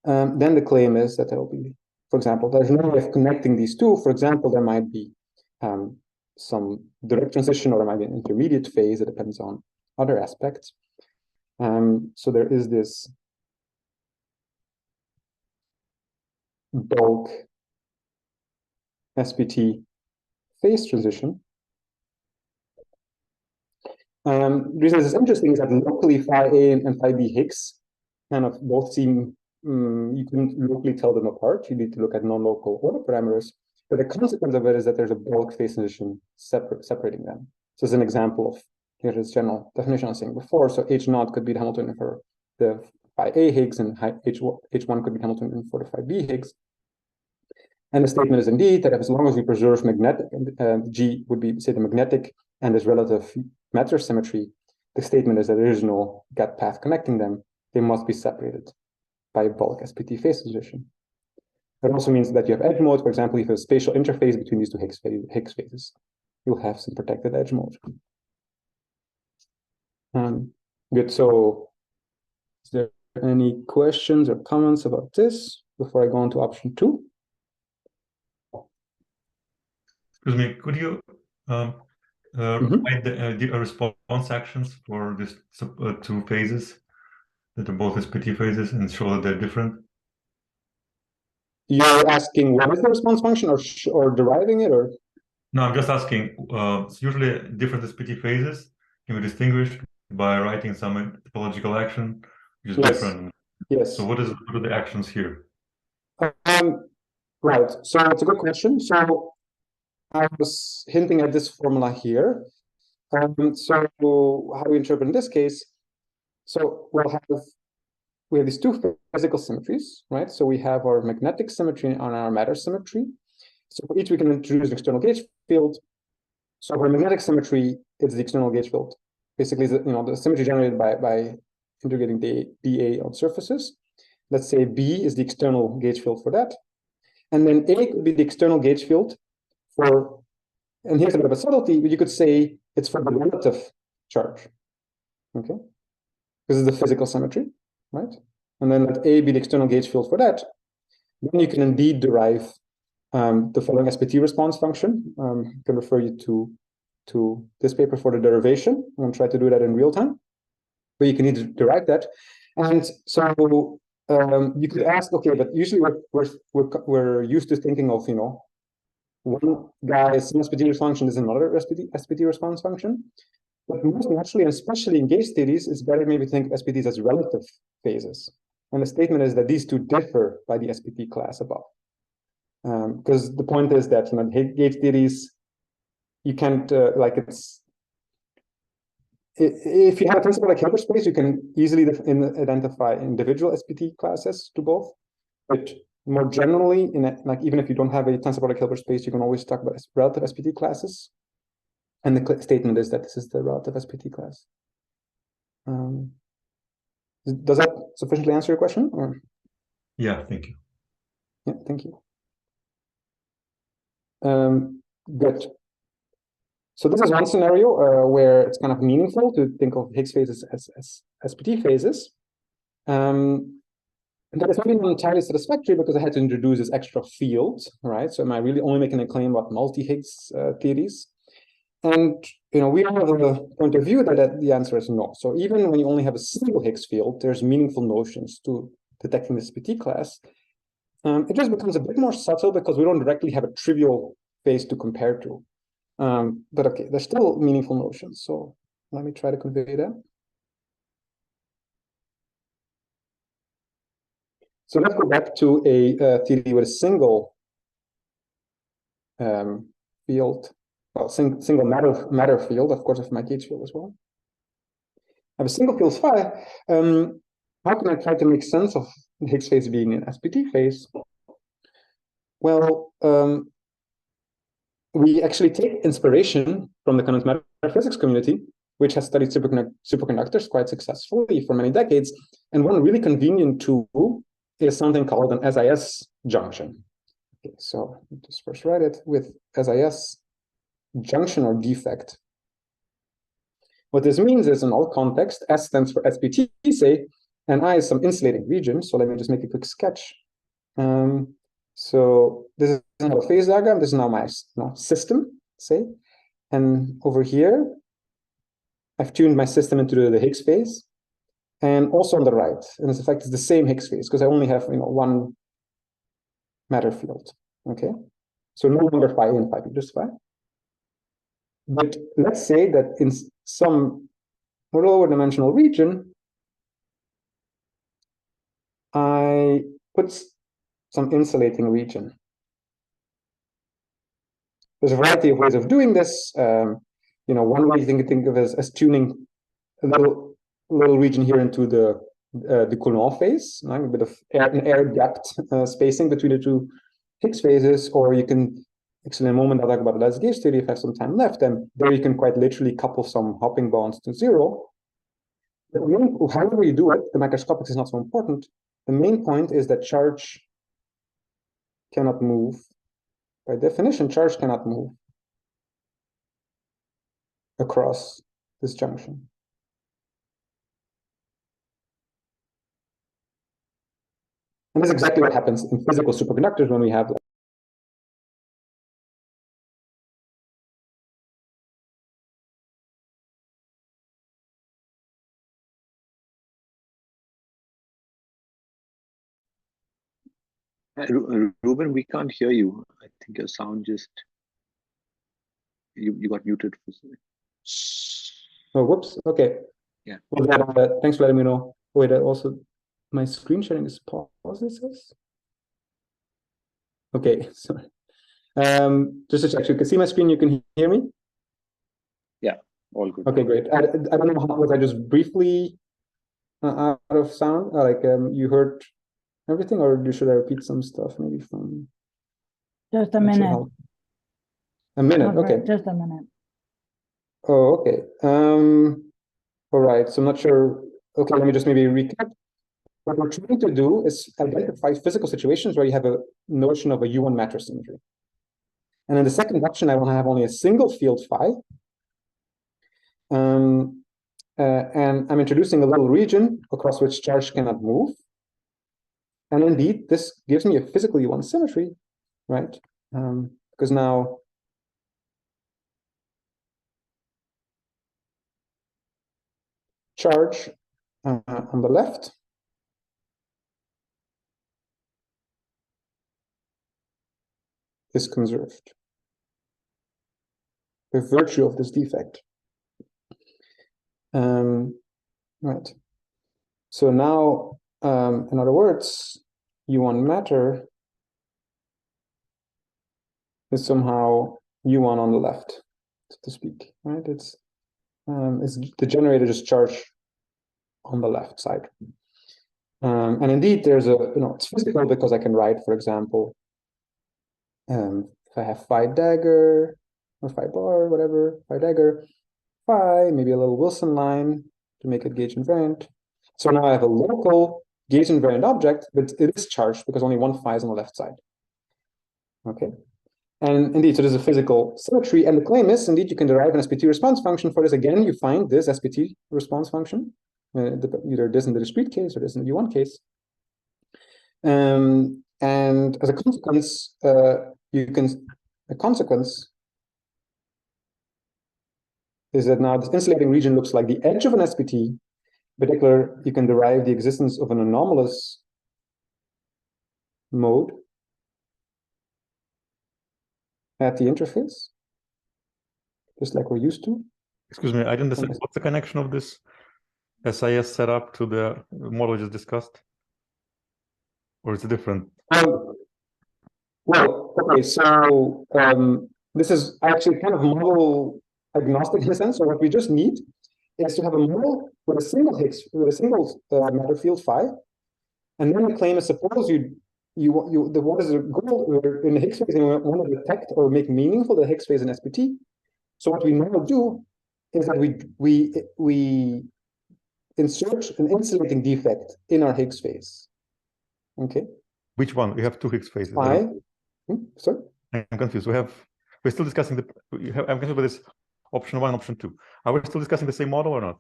Speaker 2: Then the claim is that there will be, for example, there's no way of connecting these two. For example, there might be some direct transition, or there might be an intermediate phase that depends on other aspects. So there is this bulk SPT phase transition. The reason this is interesting is that locally phi A and phi B Higgs kind of both seem, you couldn't locally tell them apart. You need to look at non-local order parameters. But the consequence of it is that there's a bulk phase transition separating them. So as an example of, here's this general definition I was saying before. So H0 could be the Hamiltonian for the phi A Higgs, and H1 could be Hamiltonian for the phi B Higgs. And the statement is indeed that as long as we preserve magnetic, G would be, say, the magnetic and this relative matter symmetry, the statement is that there is no gap path connecting them. They must be separated by a bulk SPT phase transition. That also means that you have edge mode. For example, if you have a spatial interface between these two Higgs phases, you'll have some protected edge mode. Good. So, is there any questions or comments about this before I go on to option 2?
Speaker 7: Excuse me, could you write the response actions for these two phases that are both SPT phases and show that they're different?
Speaker 2: You're asking what is the response function, or deriving it, or?
Speaker 7: No, I'm just asking. It's usually different SPT phases can be distinguished by writing some topological action, which is different.
Speaker 2: Yes.
Speaker 7: So what are the actions here?
Speaker 2: Right. So it's a good question. So I was hinting at this formula here. So how do we interpret in this case? So we have these two physical symmetries, right? So we have our magnetic symmetry and our matter symmetry. So for each, we can introduce an external gauge field. So for magnetic symmetry, it's the external gauge field. Basically, the symmetry generated by integrating the dA on surfaces. Let's say B is the external gauge field for that. And then A could be the external gauge field for, and here's a bit of a subtlety, but you could say it's for the relative charge. Okay? This is the physical symmetry, right? And then let A be the external gauge field for that. Then you can indeed derive the following SPT response function. I can refer you to this paper for the derivation. I won't try to do that in real time, but you can need to derive that. And so you could ask, okay, but usually we're used to thinking of, one guy's SPT function is another SPT response function. But most naturally, and especially in gauge theories, it's better maybe to think of SPTs as relative phases. And the statement is that these two differ by the SPT class above. Because the point is that gauge theories, you can't if you have a tensor-like Hilbert space, you can easily identify individual SPT classes to both. But more generally, even if you don't have a tensor-like Hilbert space, you can always talk about relative SPT classes. And the statement is that this is the relative SPT class. Does that sufficiently answer your question? Or?
Speaker 7: Yeah, thank you.
Speaker 2: Yeah, thank you. Good. So this is one scenario where it's kind of meaningful to think of Higgs phases as SPT phases. And that is maybe not entirely satisfactory because I had to introduce this extra field, right? So am I really only making a claim about multi-Higgs theories? And we have a point of view that the answer is no. So even when you only have a single Higgs field, there's meaningful notions to detecting the SPT class. It just becomes a bit more subtle because we don't directly have a trivial phase to compare to. But okay, they're still meaningful notions. So let me try to convey that. So let's go back to a theory with a single field, well, single matter field. Of course, I have my gauge field as well. I have a single field phi. How can I try to make sense of the Higgs phase being an SPT phase? Well, we actually take inspiration from the condensed matter physics community, which has studied superconductors quite successfully for many decades. And one really convenient tool is something called an SIS junction. Okay, so just first write it with SIS junction or defect. What this means is in all context, S stands for SPT, say, and I is some insulating region. So let me just make a quick sketch. So this is not a phase diagram. This is now my system, say. And over here, I've tuned my system into the Higgs phase. And also on the right, and in fact, it's the same Higgs phase because I only have one matter field. Okay, so no longer phi A and phi B, just phi. But let's say that in some lower dimensional region, I put some insulating region. There's a variety of ways of doing this. One way you can think of as tuning a little region here into the Coulomb phase, a bit of air gapped spacing between the two Higgs phases, or you can, actually in a moment I'll talk about lattice gauge theory if I have some time left, and there you can quite literally couple some hopping bonds to zero. But however you do it, the macroscopics is not so important. The main point is that charge cannot move. By definition, charge cannot move across this junction. And that's exactly what happens in physical superconductors when we have
Speaker 1: Ruben, we can't hear you. I think your sound just you got muted for a second.
Speaker 2: Oh, whoops. Okay.
Speaker 1: Yeah.
Speaker 2: Well, thanks for letting me know. Wait, also my screen sharing is paused, it says. Okay, sorry. Just to check, you can see my screen, you can hear me?
Speaker 1: Yeah, all good.
Speaker 2: Okay, great. I don't know how was I just briefly out of sound? You heard everything, or should I repeat some stuff maybe from?
Speaker 8: Just a minute.
Speaker 2: A minute, okay.
Speaker 8: Just a minute.
Speaker 2: Oh, okay. All right, so I'm not sure. Okay, let me just maybe recap. What we're trying to do is identify physical situations where you have a notion of a U1 matter symmetry. And in the second option, I want to have only a single field phi. And I'm introducing a little region across which charge cannot move. And indeed, this gives me a physical U1 symmetry, right? Because now charge on the left is conserved by virtue of this defect. Right. So now, in other words, U1 matter is somehow U1 on the left, so to speak, right? It's the generator just charge on the left side. And indeed, there's it's physical because I can write, for example, if I have phi dagger or phi bar, whatever, phi dagger, phi, maybe a little Wilson line to make it gauge invariant. So now I have a local gauge invariant object, but it is charged because only one phi is on the left side. Okay. And indeed, so there's a physical symmetry. And the claim is, indeed, you can derive an SPT response function for this. Again, you find this SPT response function, either this in the discrete case or this in the U1 case. And as a consequence, a consequence is that now this insulating region looks like the edge of an SPT. In particular, you can derive the existence of an anomalous mode at the interface. just like we're used to.
Speaker 7: Excuse me, I didn't understand. What's the connection of this SIS setup to the model just discussed? Or is it different?
Speaker 2: Well, okay, so this is actually kind of model agnostic in a sense. So what we just need is to have a model with a single Higgs, with a single matter field phi, and then the claim is suppose what is the goal in the Higgs phase, and we want to detect or make meaningful the Higgs phase in SPT. So what we now do is that we insert an insulating defect in our Higgs phase. Okay.
Speaker 7: Which one? We have two Higgs phases.
Speaker 2: Sorry?
Speaker 7: I'm confused. We're still discussing I'm confused with this option 1, option 2. Are we still discussing the same model or not?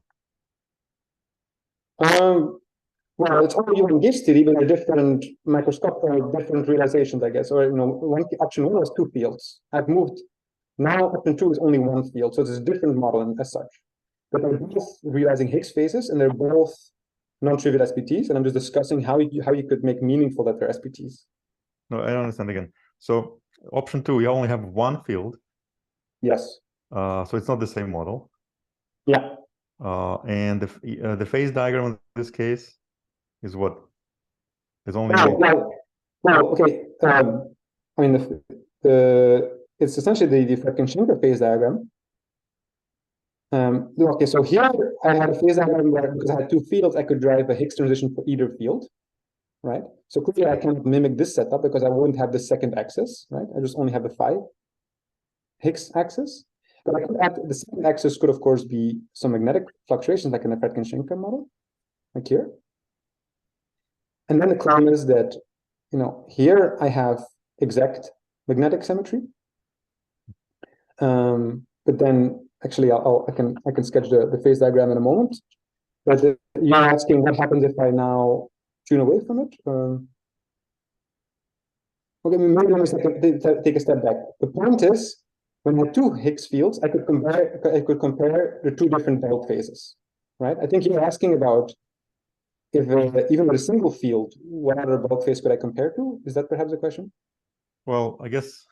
Speaker 2: Well, it's only one gives theory, but a different microscope or different realizations, I guess. Or option 1 was 2 fields. I've moved. Now option 2 is only 1 field, so it's a different model as such. But they're both realizing Higgs phases, and they're both non-trivial SPTs. And I'm just discussing how you could make meaningful that they're SPTs.
Speaker 7: No, I don't understand again. So option 2, we only have 1 field.
Speaker 2: Yes.
Speaker 7: So it's not the same model.
Speaker 2: Yeah.
Speaker 7: And the phase diagram in this case is what? It's only.
Speaker 2: Well, okay. I mean, it's essentially the Fredkin-Schenker phase diagram. Okay, so here I had a phase diagram where, because I had 2 fields, I could drive a Higgs transition for either field, right? So clearly I cannot mimic this setup because I won't have the second axis, right? I just only have the phi Higgs axis. But I could add the second axis could of course be some magnetic fluctuations like in the Fredkin-Schenker model, like here. And then the claim is that, here I have exact magnetic symmetry. But then actually I can sketch the phase diagram in a moment. But you're asking what happens if I now tune away from it? Okay, maybe let me take a step back. The point is, when I had 2 Higgs fields, I could compare the 2 different bulk phases, right? I think you're asking about if even with a single field, what other bulk phase could I compare to? Is that perhaps the question?
Speaker 7: Well, I guess.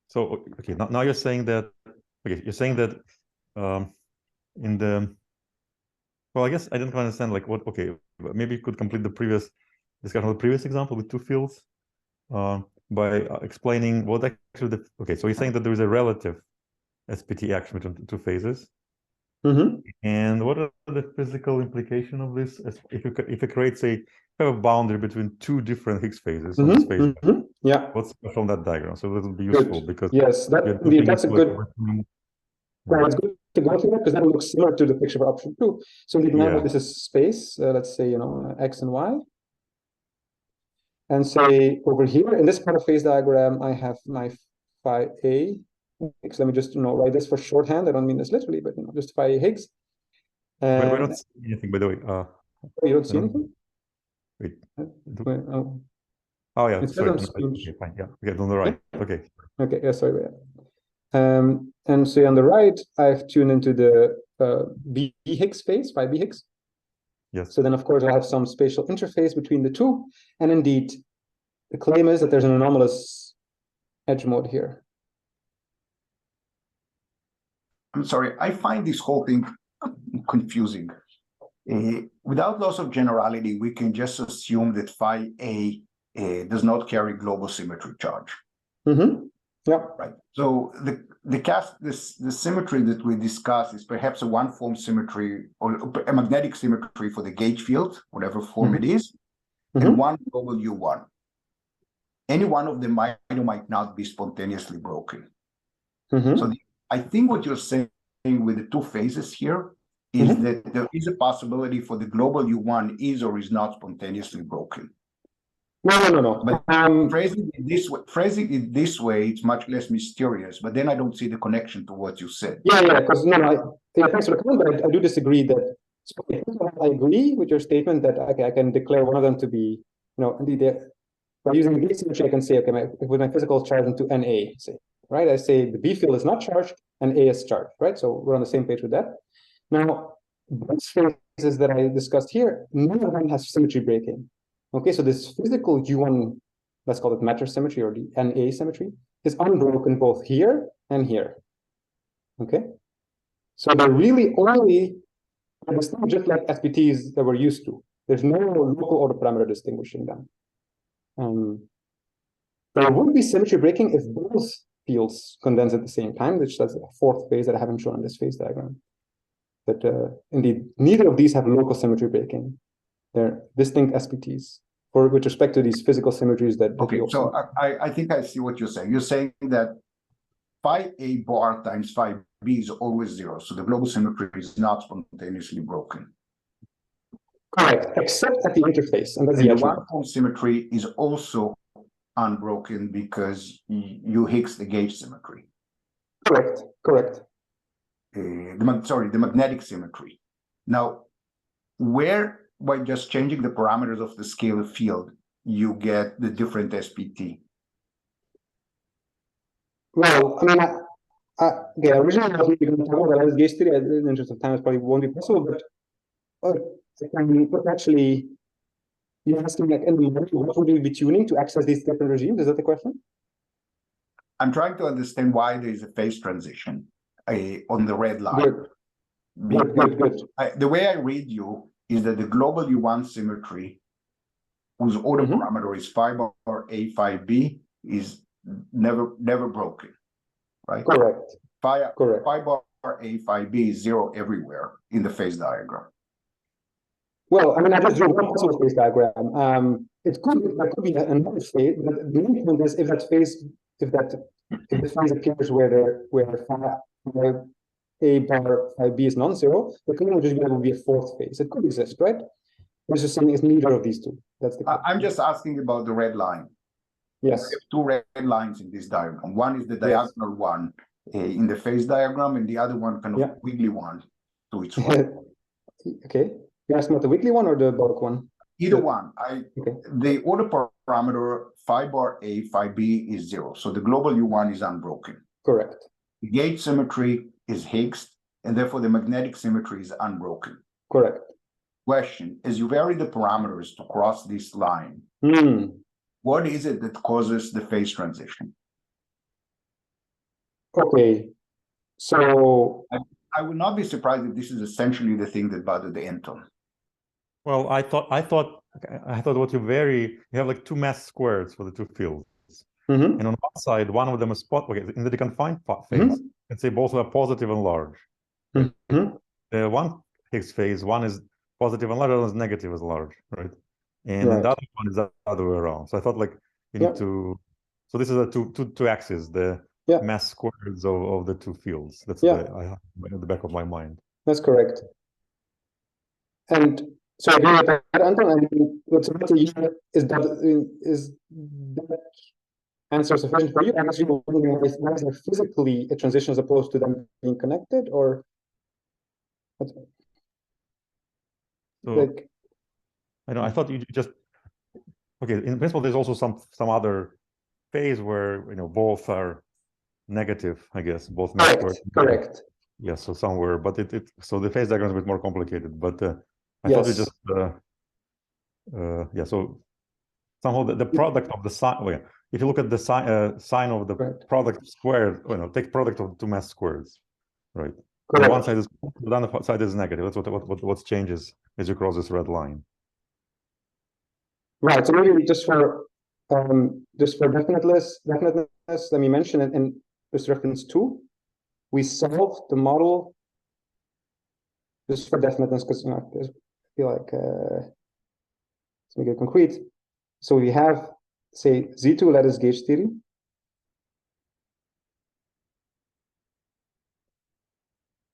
Speaker 7: So okay, now you're saying that. Okay, you're saying that in the. Well, I guess I didn't quite understand like what. Okay, maybe you could complete the previous discussion of the previous example with 2 fields. By explaining what actually okay, so you're saying that there is a relative SPT action between 2 phases.
Speaker 2: Mm-hmm.
Speaker 7: And what are the physical implications of this? If it creates a boundary between 2 different Higgs phases on this phase,
Speaker 2: yeah.
Speaker 7: What's from that diagram? So that will be useful because
Speaker 2: yes, that's a good. Well, it's good to go through that because that looks similar to the picture of option 2. So now this is space. Let's say X and Y. And say over here in this part of phase diagram, I have my phi A. Higgs. Let me just write this for shorthand. I don't mean this literally, but just phi A Higgs.
Speaker 7: But we don't see anything, by the way.
Speaker 2: You don't see anything?
Speaker 7: Wait.
Speaker 2: Oh
Speaker 7: yeah. Sorry.
Speaker 2: Okay,
Speaker 7: fine. Yeah. Okay, on the right. Okay.
Speaker 2: Okay. Yeah. Sorry. And so on the right, I've tuned into the B Higgs phase, phi B Higgs.
Speaker 7: Yes.
Speaker 2: So then, of course, I have some spatial interface between the 2. And indeed, the claim is that there's an anomalous edge mode here.
Speaker 6: I'm sorry, I find this whole thing confusing. Without loss of generality, we can just assume that phi A does not carry global symmetry charge.
Speaker 2: Mm-hmm. Yeah.
Speaker 6: Right. So the symmetry that we discuss is perhaps a one-form symmetry or a magnetic symmetry for the gauge field, whatever form it is, and one global U1. Any one of them might or might not be spontaneously broken. So I think what you're saying with the 2 phases here is that there is a possibility for the global U1 is or is not spontaneously broken.
Speaker 2: No.
Speaker 6: But phrasing it this way, it's much less mysterious. But then I don't see the connection to what you said.
Speaker 2: Yeah, because thanks for the comment, but I do disagree that. I agree with your statement that I can declare one of them to be, indeed, by using the symmetry, I can say, okay, with my physical charge into NA, say, right? I say the B field is not charged and A is charged, right? So we're on the same page with that. Now, these phases that I discussed here, none of them has symmetry breaking. Okay, so this physical U1, let's call it matter symmetry or the NA symmetry, is unbroken both here and here. Okay, so they're really only distinct just like SPTs that we're used to. There's no local order parameter distinguishing them. There would be symmetry breaking if both fields condense at the same time, which that's a fourth phase that I haven't shown in this phase diagram. But indeed, neither of these have local symmetry breaking. They're distinct SPTs with respect to these physical symmetries that.
Speaker 6: Okay, so I think I see what you're saying. You're saying that phi A bar times phi B is always 0, so the global symmetry is not spontaneously broken.
Speaker 2: Correct, except at the interface, and that's
Speaker 6: And
Speaker 2: the
Speaker 6: the
Speaker 2: edge
Speaker 6: one-pole symmetry is also unbroken because you Higgs the gauge symmetry.
Speaker 2: Correct, correct.
Speaker 6: The magnetic symmetry. Now, where by just changing the parameters of the scalar field, you get the different SPT?
Speaker 2: Well, I mean, okay, originally I was going to talk about gauge theory. In the interest of time, it probably won't be possible, but actually, you're asking like, what would you be tuning to access these different regimes? Is that the question?
Speaker 6: I'm trying to understand why there is a phase transition on the red line.
Speaker 2: Good.
Speaker 6: The way I read you is that the global U1 symmetry, whose order parameter is phi bar A, phi B, is never broken, right?
Speaker 2: Correct.
Speaker 6: Phi bar A, phi B is 0 everywhere in the phase diagram.
Speaker 2: Well, I mean, I just drew one possible phase diagram. It could be another phase, but the main point is if the phase appears where phi A bar phi B is non-zero, the claim would just be that would be a fourth phase. It could exist, right? We're just saying it's neither of these two. That's the.
Speaker 6: I'm just asking about the red line.
Speaker 2: Yes.
Speaker 6: We have two red lines in this diagram. One is the diagonal one in the phase diagram, and the other one kind of wiggly one to its right.
Speaker 2: Okay. You're asking about the wiggly one or the bulk one?
Speaker 6: Either one. The order parameter phi bar A, phi B is 0. So the global U1 is unbroken.
Speaker 2: Correct.
Speaker 6: The gauge symmetry is Higgs, and therefore the magnetic symmetry is unbroken.
Speaker 2: Correct.
Speaker 6: Question, as you vary the parameters to cross this line, what is it that causes the phase transition?
Speaker 2: Okay, so
Speaker 6: I would not be surprised if this is essentially the thing that bothered the Anton.
Speaker 7: Well, I thought what you have like two mass squares for the two fields. And on one side, one of them is in the deconfined phase, you can say both are positive and large. The one Higgs phase, one is positive and large, one is negative as large, right? And then the other one is the other way around. So I thought like you need to. So this is a two axes, the mass squares of the two fields. That's I have at the back of my mind.
Speaker 2: That's correct. And so I agree with that, Anton. And what's is that answer sufficient for you? I'm actually wondering why is there physically a transition as opposed to them being connected, or like
Speaker 7: I know. I thought you just in principle, there's also some other phase where both are negative. I guess both mass squares.
Speaker 2: Correct.
Speaker 7: Yes, so somewhere, but so the phase diagram is a bit more complicated. But I thought it just So somehow the product of the sign. If you look at the sign of the product squared, take product of two mass squares, right? On one side is positive, the other side is negative. That's what changes as you cross this red line.
Speaker 2: Right. So maybe just for definiteness, let me mention it in this reference 2. We solved the model just for definiteness because I feel like let's make it concrete. So we have, say, Z2 lattice gauge theory.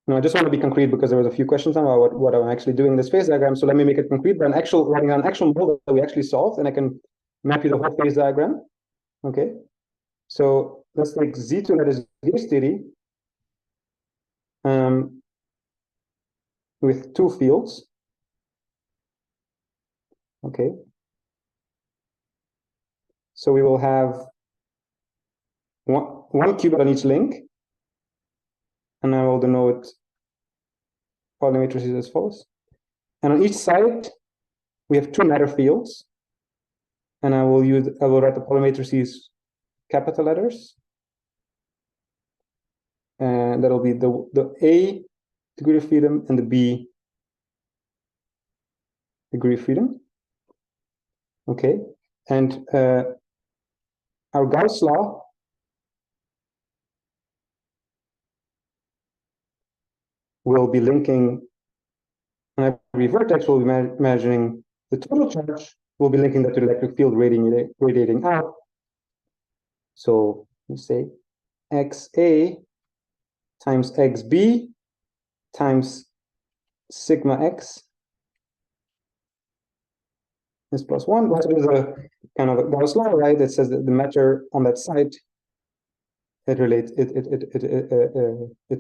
Speaker 2: Now, I just want to be concrete because there was a few questions about what I'm actually doing in this phase diagram. So let me make it concrete by writing an actual model that we actually solved, and I can map you the whole phase diagram. Okay. So let's take Z2 lattice gauge theory with two fields. Okay. So we will have one qubit on each link, and I will denote Pauli matrices as follows. And on each side, we have two matter fields, and I will write the Pauli matrices capital letters. and that'll be the A degree of freedom and the B degree of freedom. Okay, and our Gauss law will be linking on every vertex. We'll be measuring the total charge. We'll be linking that to the electric field radiating out. So we say XA times XB times sigma X is plus 1. So there's a kind of a Gauss law, right? That says that the matter on that site, it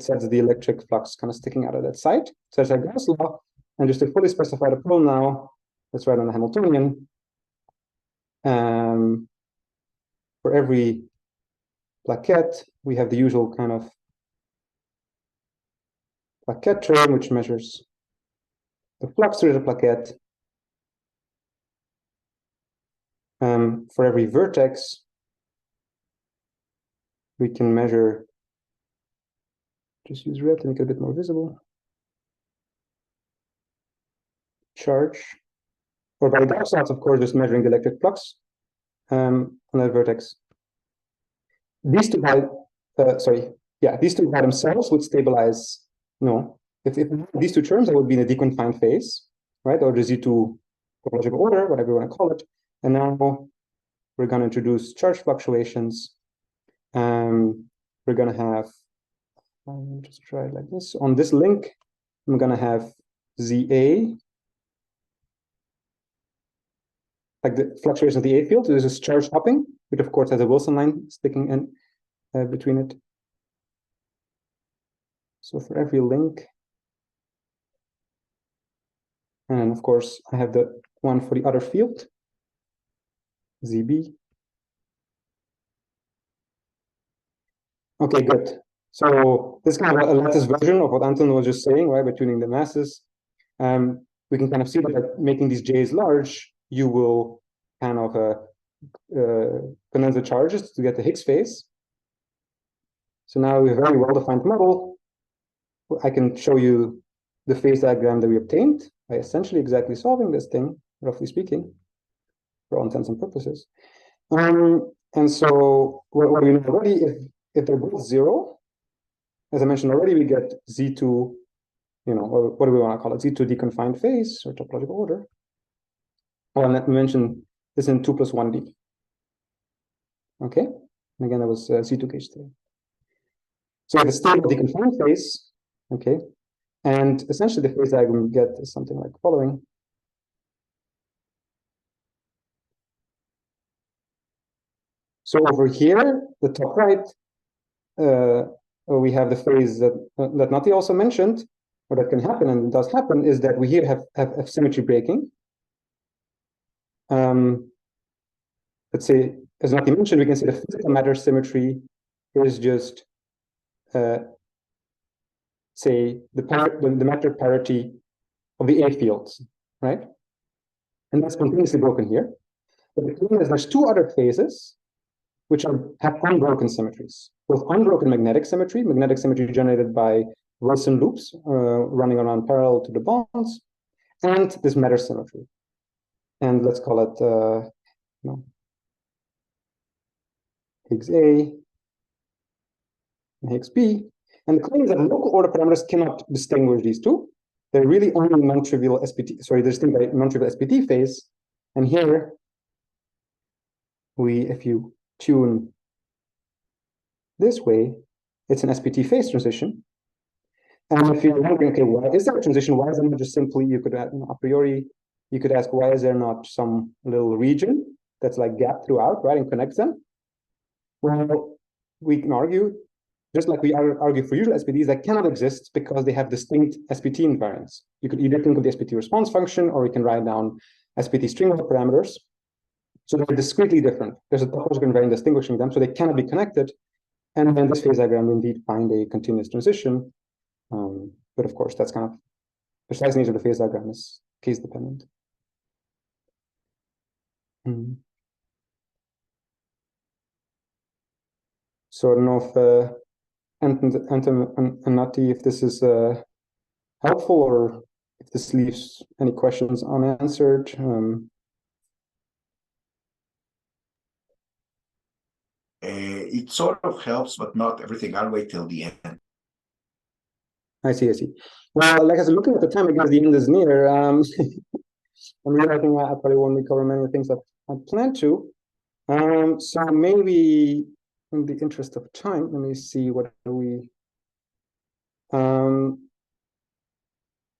Speaker 2: sets the electric flux kind of sticking out of that site. So it's a Gauss law. And just to fully specify the pole now, let's write on the Hamiltonian. For every plaquette, we have the usual kind of plaquette term, which measures the flux through the plaquette. For every vertex, we can measure, just use red to make it a bit more visible, charge, or by Gauss laws, of course, just measuring the electric flux on that vertex. These two by themselves would stabilize, if these two terms, that would be in a deconfined phase, right? Or the Z2 topological order, whatever you want to call it. And now we're going to introduce charge fluctuations. We're going to have, just try it like this. On this link, I'm going to have ZA, like the fluctuation of the A field. So there's this charge hopping, which of course has a Wilson line sticking in between it. So for every link, and of course I have the one for the other field, ZB. Okay, good. So this is kind of a lattice version of what Anton was just saying, right? By tuning the masses. We can kind of see that by making these J's large, you will kind of condense the charges to get the Higgs phase. So now we have a very well-defined model. I can show you the phase diagram that we obtained by essentially exactly solving this thing, roughly speaking, for all intents and purposes. And so what we know already, if they're both 0, as I mentioned already, we get Z2, or what do we want to call it? Z2 deconfined phase or topological order. Well, I mentioned this in 2 plus 1D. Okay, and again, that was C2 case 3. So we have a stable deconfined phase, okay, and essentially the phase diagram we get is something like the following. So over here, the top right, we have the phase that Nati also mentioned, or that can happen and does happen, is that we here have symmetry breaking. Let's say, as Nati mentioned, we can say the physical matter symmetry is just, say, the matter parity of the A fields, right? And that's continuously broken here. But the thing is, there's 2 other phases which have unbroken symmetries, both unbroken magnetic symmetry generated by Wilson loops running around parallel to the bonds, and this matter symmetry. And let's call it Higgs A and Higgs B. And the claim is that local order parameters cannot distinguish these two. They're really only non-trivial SPT, sorry, they're distinct by non-trivial SPT phase. And here, if you tune this way, it's an SPT phase transition. And if you're wondering, okay, why is there a transition? Why is it not just simply, you could, a priori, you could ask, why is there not some little region that's like gapped throughout, right, and connects them? Well, we can argue, just like we argue for usual SPTs, that cannot exist because they have distinct SPT invariants. You could either think of the SPT response function, or you can write down SPT string level parameters. So they're discretely different. There's a topological invariant distinguishing them, so they cannot be connected. And then this phase diagram, we indeed find a continuous transition. But of course, that's kind of the precise nature of the phase diagram is case dependent. So I don't know if Nati, if this is helpful or if this leaves any questions unanswered.
Speaker 6: It sort of helps, but not everything. I'll wait till the end.
Speaker 2: I see. Well, like I was looking at the time, I guess the end is near. I'm realizing I probably won't cover many things that I planned to. So maybe in the interest of time, let me see what we.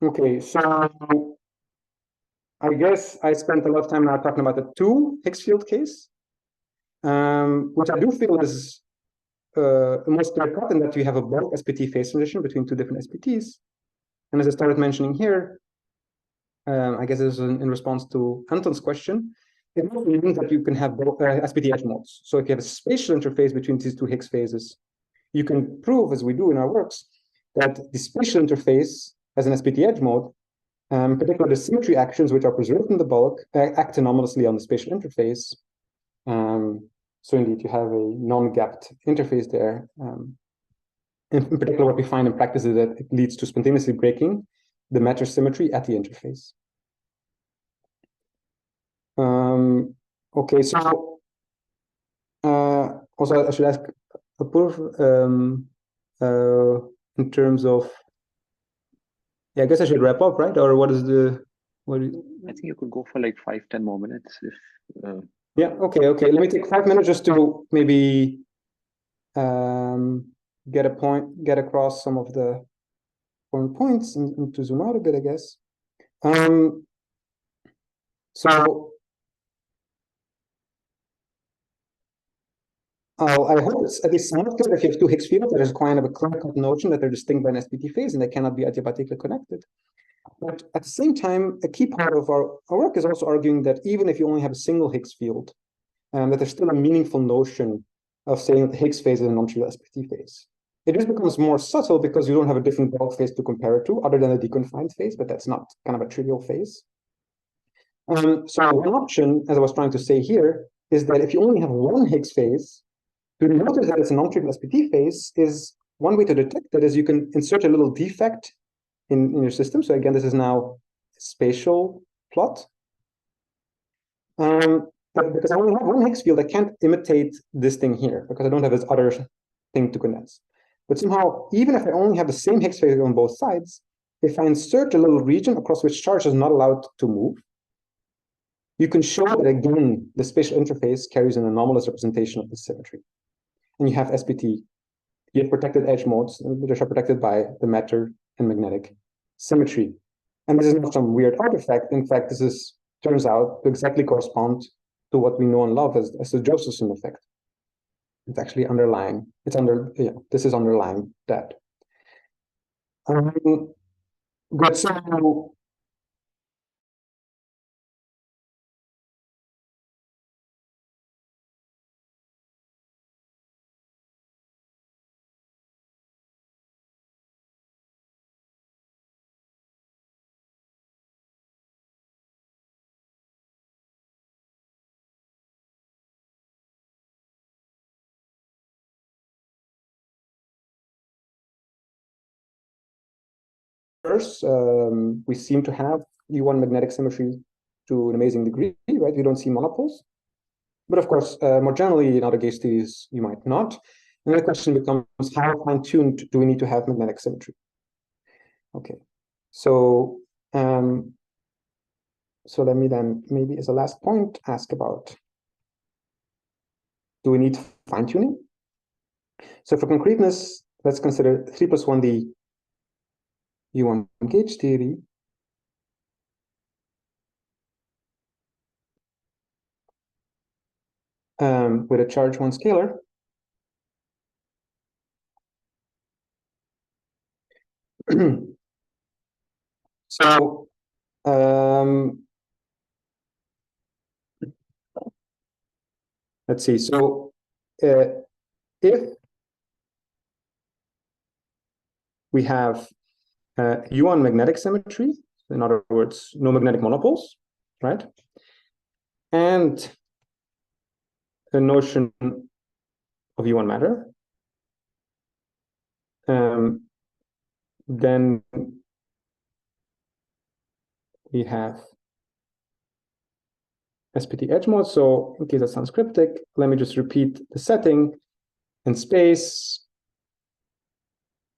Speaker 2: Okay, so I guess I spent a lot of time now talking about the two Higgs field case, which I do feel is the most clear cut in that you have a bulk SPT phase transition between two different SPTs. And as I started mentioning here, I guess this is in response to Anton's question, it also means that you can have both SPT edge modes. So if you have a spatial interface between these two Higgs phases, you can prove, as we do in our works, that the spatial interface as an SPT edge mode, particularly the symmetry actions which are preserved in the bulk, act anomalously on the spatial interface. So indeed, you have a non-gapped interface there. In particular, what we find in practice is that it leads to spontaneously breaking the matter symmetry at the interface. Okay, so also I should ask Apurv, in terms of, yeah, I guess I should wrap up, right? Or what is the, what?
Speaker 1: I think you could go for like 5-10 more minutes if.
Speaker 2: Yeah. Okay. Let me take 5 minutes just to maybe get across some of the important points and to zoom out a bit, I guess. So I hope it's at least somewhat clear if you have two Higgs fields, there is kind of a clear-cut notion that they're distinct by an SPT phase and they cannot be adiabatically connected. But at the same time, a key part of our work is also arguing that even if you only have a single Higgs field, that there's still a meaningful notion of saying that the Higgs phase is a non-trivial SPT phase. It just becomes more subtle because you don't have a different bulk phase to compare it to, other than a deconfined phase, but that's not kind of a trivial phase. So one option, as I was trying to say here, is that if you only have one Higgs phase, to notice that it's a non-trivial SPT phase is one way to detect that is you can insert a little defect in your system. So again, this is now a spatial plot. But because I only have one Higgs field, I can't imitate this thing here because I don't have this other thing to condense. But somehow, even if I only have the same Higgs phase on both sides, if I insert a little region across which charge is not allowed to move, you can show that again, the spatial interface carries an anomalous representation of the symmetry. And you have SPT. You have protected edge modes, which are protected by the matter and magnetic symmetry. And this is not some weird artifact. In fact, this turns out to exactly correspond to what we know and love as the Josephson effect. It's actually underlying. This is underlying that. Good. So first, we seem to have U1 magnetic symmetry to an amazing degree, right? We don't see monopoles. But of course, more generally, in other gauge theories, you might not. And the question becomes, how fine-tuned do we need to have magnetic symmetry? Okay, so let me then maybe as a last point ask about, do we need fine-tuning? So for concreteness, let's consider 3 + 1D U1 gauge theory. With a charge 1 scalar. So let's see. So if we have U1 magnetic symmetry, in other words, no magnetic monopoles, right? And a notion of U1 matter. then we have SPT edge mode. So in case that sounds cryptic, let me just repeat the setting. In space,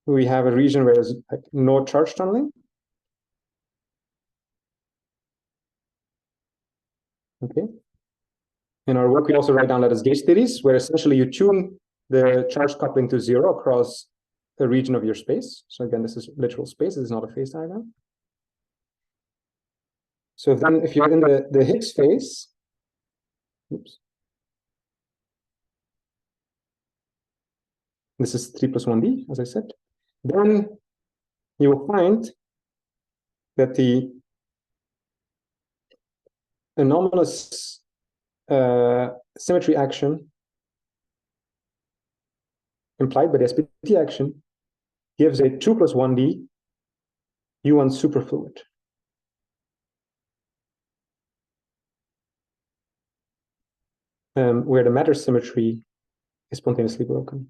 Speaker 2: we have a region where there's like no charge tunneling. Okay. In our work, we also write down lattice gauge theories, where essentially you tune the charge coupling to 0 across a region of your space. So again, this is literal space. This is not a phase diagram. So then if you're in the Higgs phase, oops. This is 3 plus 1D, as I said. Then you will find that the anomalous symmetry action implied by the SPT action gives a 2 plus 1D U1 superfluid. Where the matter symmetry is spontaneously broken.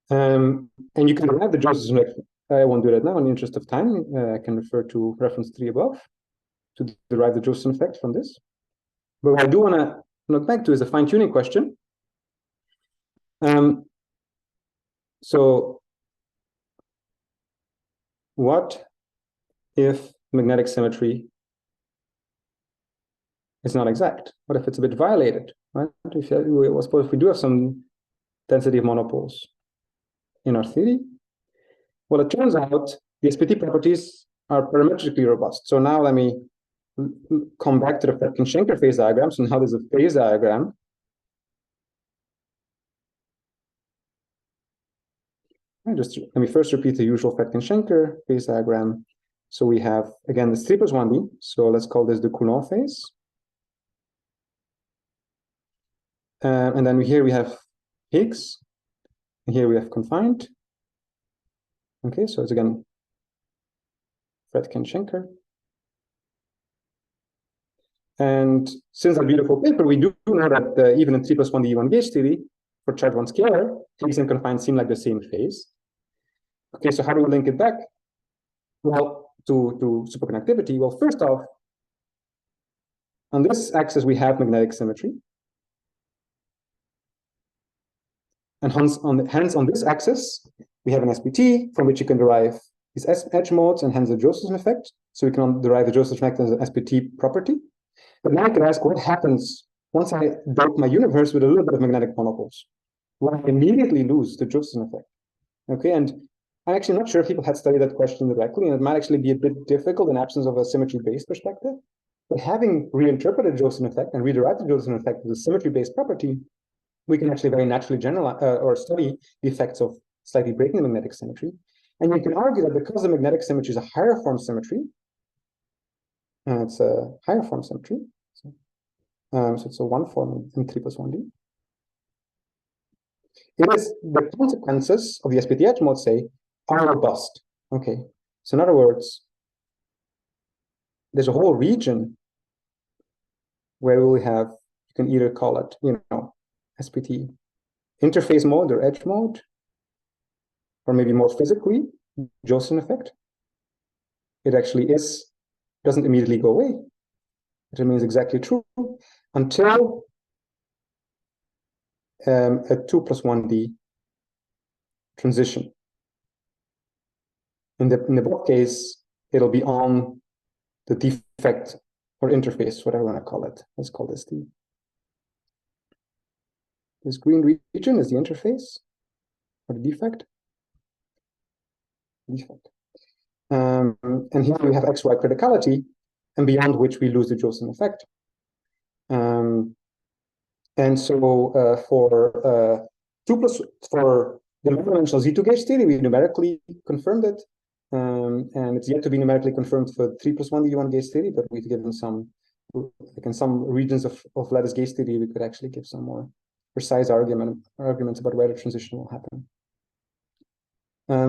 Speaker 2: And you can derive the Josephson effect. I won't do that now in the interest of time. I can refer to reference 3 above to derive the Josephson effect from this. But what I do want to look back to is a fine-tuning question. So what if magnetic symmetry is not exact? What if it's a bit violated? Right? Suppose if we do have some density of monopoles in our theory, well, it turns out the SPT properties are parametrically robust. So now let me come back to the Fredkin-Schenker phase diagrams and how there's a phase diagram. Let me first repeat the usual Fredkin-Schenker phase diagram. So we have, again, this 3 plus 1D. So let's call this the Coulomb phase. And then here we have Higgs. And here we have confined. Okay, so it's again Fredkin-Schenker. And since that beautiful paper, we do know that even in 3 plus 1D U1 gauge theory, for charge 1 scalar, Higgs and confined seem like the same phase. Okay, so how do we link it back? Well, to superconductivity. Well, first off, on this axis, we have magnetic symmetry. And hence on this axis, we have an SPT from which you can derive these edge modes and hence the Josephson effect. So we can derive the Josephson effect as an SPT property. But now I can ask what happens once I dope my universe with a little bit of magnetic monopoles? Will I immediately lose the Josephson effect? Okay, and I'm actually not sure if people had studied that question directly, and it might actually be a bit difficult in absence of a symmetry-based perspective. But having reinterpreted Josephson effect and rederived the Josephson effect as a symmetry-based property, we can actually very naturally generalize or study the effects of slightly breaking the magnetic symmetry. And you can argue that because the magnetic symmetry is a higher form symmetry, and it's a higher form symmetry, so it's a 1 form in 3 plus 1D. It is the consequences of the SPT edge mode, say, are robust. Okay, so in other words, there's a whole region where we have, you can either call it, SPT interface mode or edge mode, or maybe more physically, Josephson effect. It actually doesn't immediately go away. It remains exactly true until a 2 plus 1D transition. In the both case, it'll be on the defect or interface, whatever you want to call it. Let's call this this green region is the interface or the defect. And here we have XY criticality, and beyond which we lose the Josephson effect. And so for the multidimensional Z2 gauge theory, we numerically confirmed it. And it's yet to be numerically confirmed for 3 plus 1D U1 gauge theory, but we've given like in some regions of lattice gauge theory, we could actually give some more precise arguments about where the transition will happen.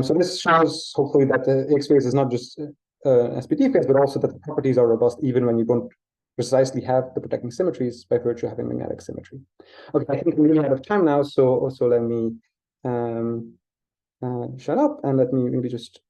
Speaker 2: So this shows, hopefully, that the Higgs phase is not just an SPT phase, but also that the properties are robust even when you don't precisely have the protecting symmetries by virtue of having magnetic symmetry. Okay, I think we're really out of time now, so also let me shut up and let me maybe just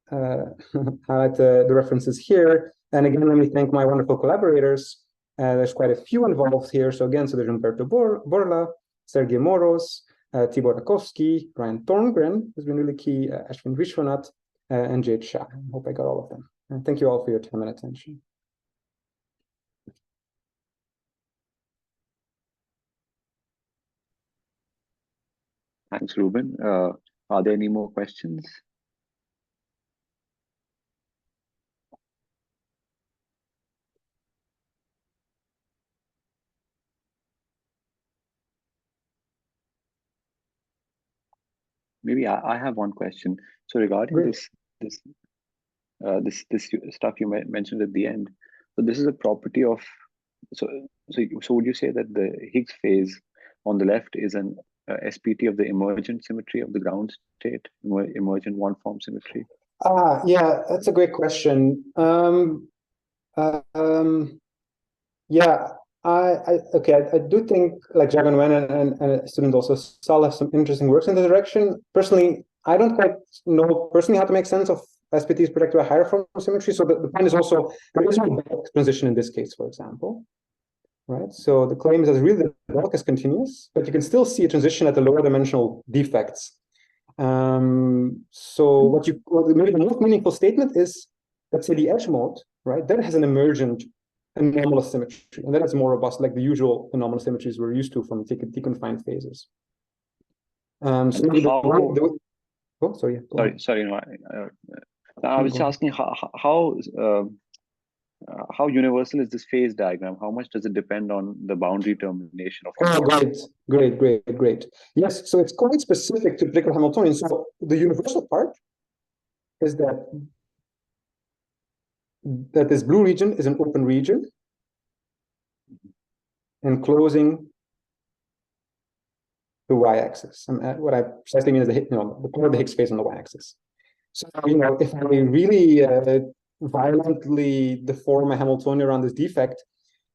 Speaker 2: highlight the references here. And again, let me thank my wonderful collaborators. There's quite a few involved here. So again, so there's Umberto Borla, Sergei Moros, Tibor Rakowski, Brian Thorngren, who's been really key, Ashwin Vishwanath, and Jade Shah. I hope I got all of them. And thank you all for your time and attention.
Speaker 1: Thanks, Ruben. Are there any more questions? Maybe I have one question. So regarding this stuff you mentioned at the end, so this is a property of, so would you say that the Higgs phase on the left is an SPT of the emergent symmetry of the ground state, emergent one-form symmetry?
Speaker 2: Yeah, that's a great question. Yeah, I do think like Jagan Wen and a student also Sal have some interesting works in the direction. Personally, I don't quite know personally how to make sense of SPTs protected by higher form symmetry. So the point is also there is no bulk transition in this case, for example. Right. So the claim is that really the bulk is continuous, but you can still see a transition at the lower dimensional defects. So maybe the most meaningful statement is, let's say the edge mode, right? That has an emergent anomalous symmetry, and that is more robust, like the usual anomalous symmetries we're used to from deconfined phases.
Speaker 1: No, I was just asking how universal is this phase diagram? How much does it depend on the boundary termination of?
Speaker 2: Great. Yes, so it's quite specific to particular Hamiltonian. So the universal part is that this blue region is an open region enclosing the y-axis. And what I precisely mean is the part of the Higgs phase on the y-axis. So if I really violently deform a Hamiltonian around this defect,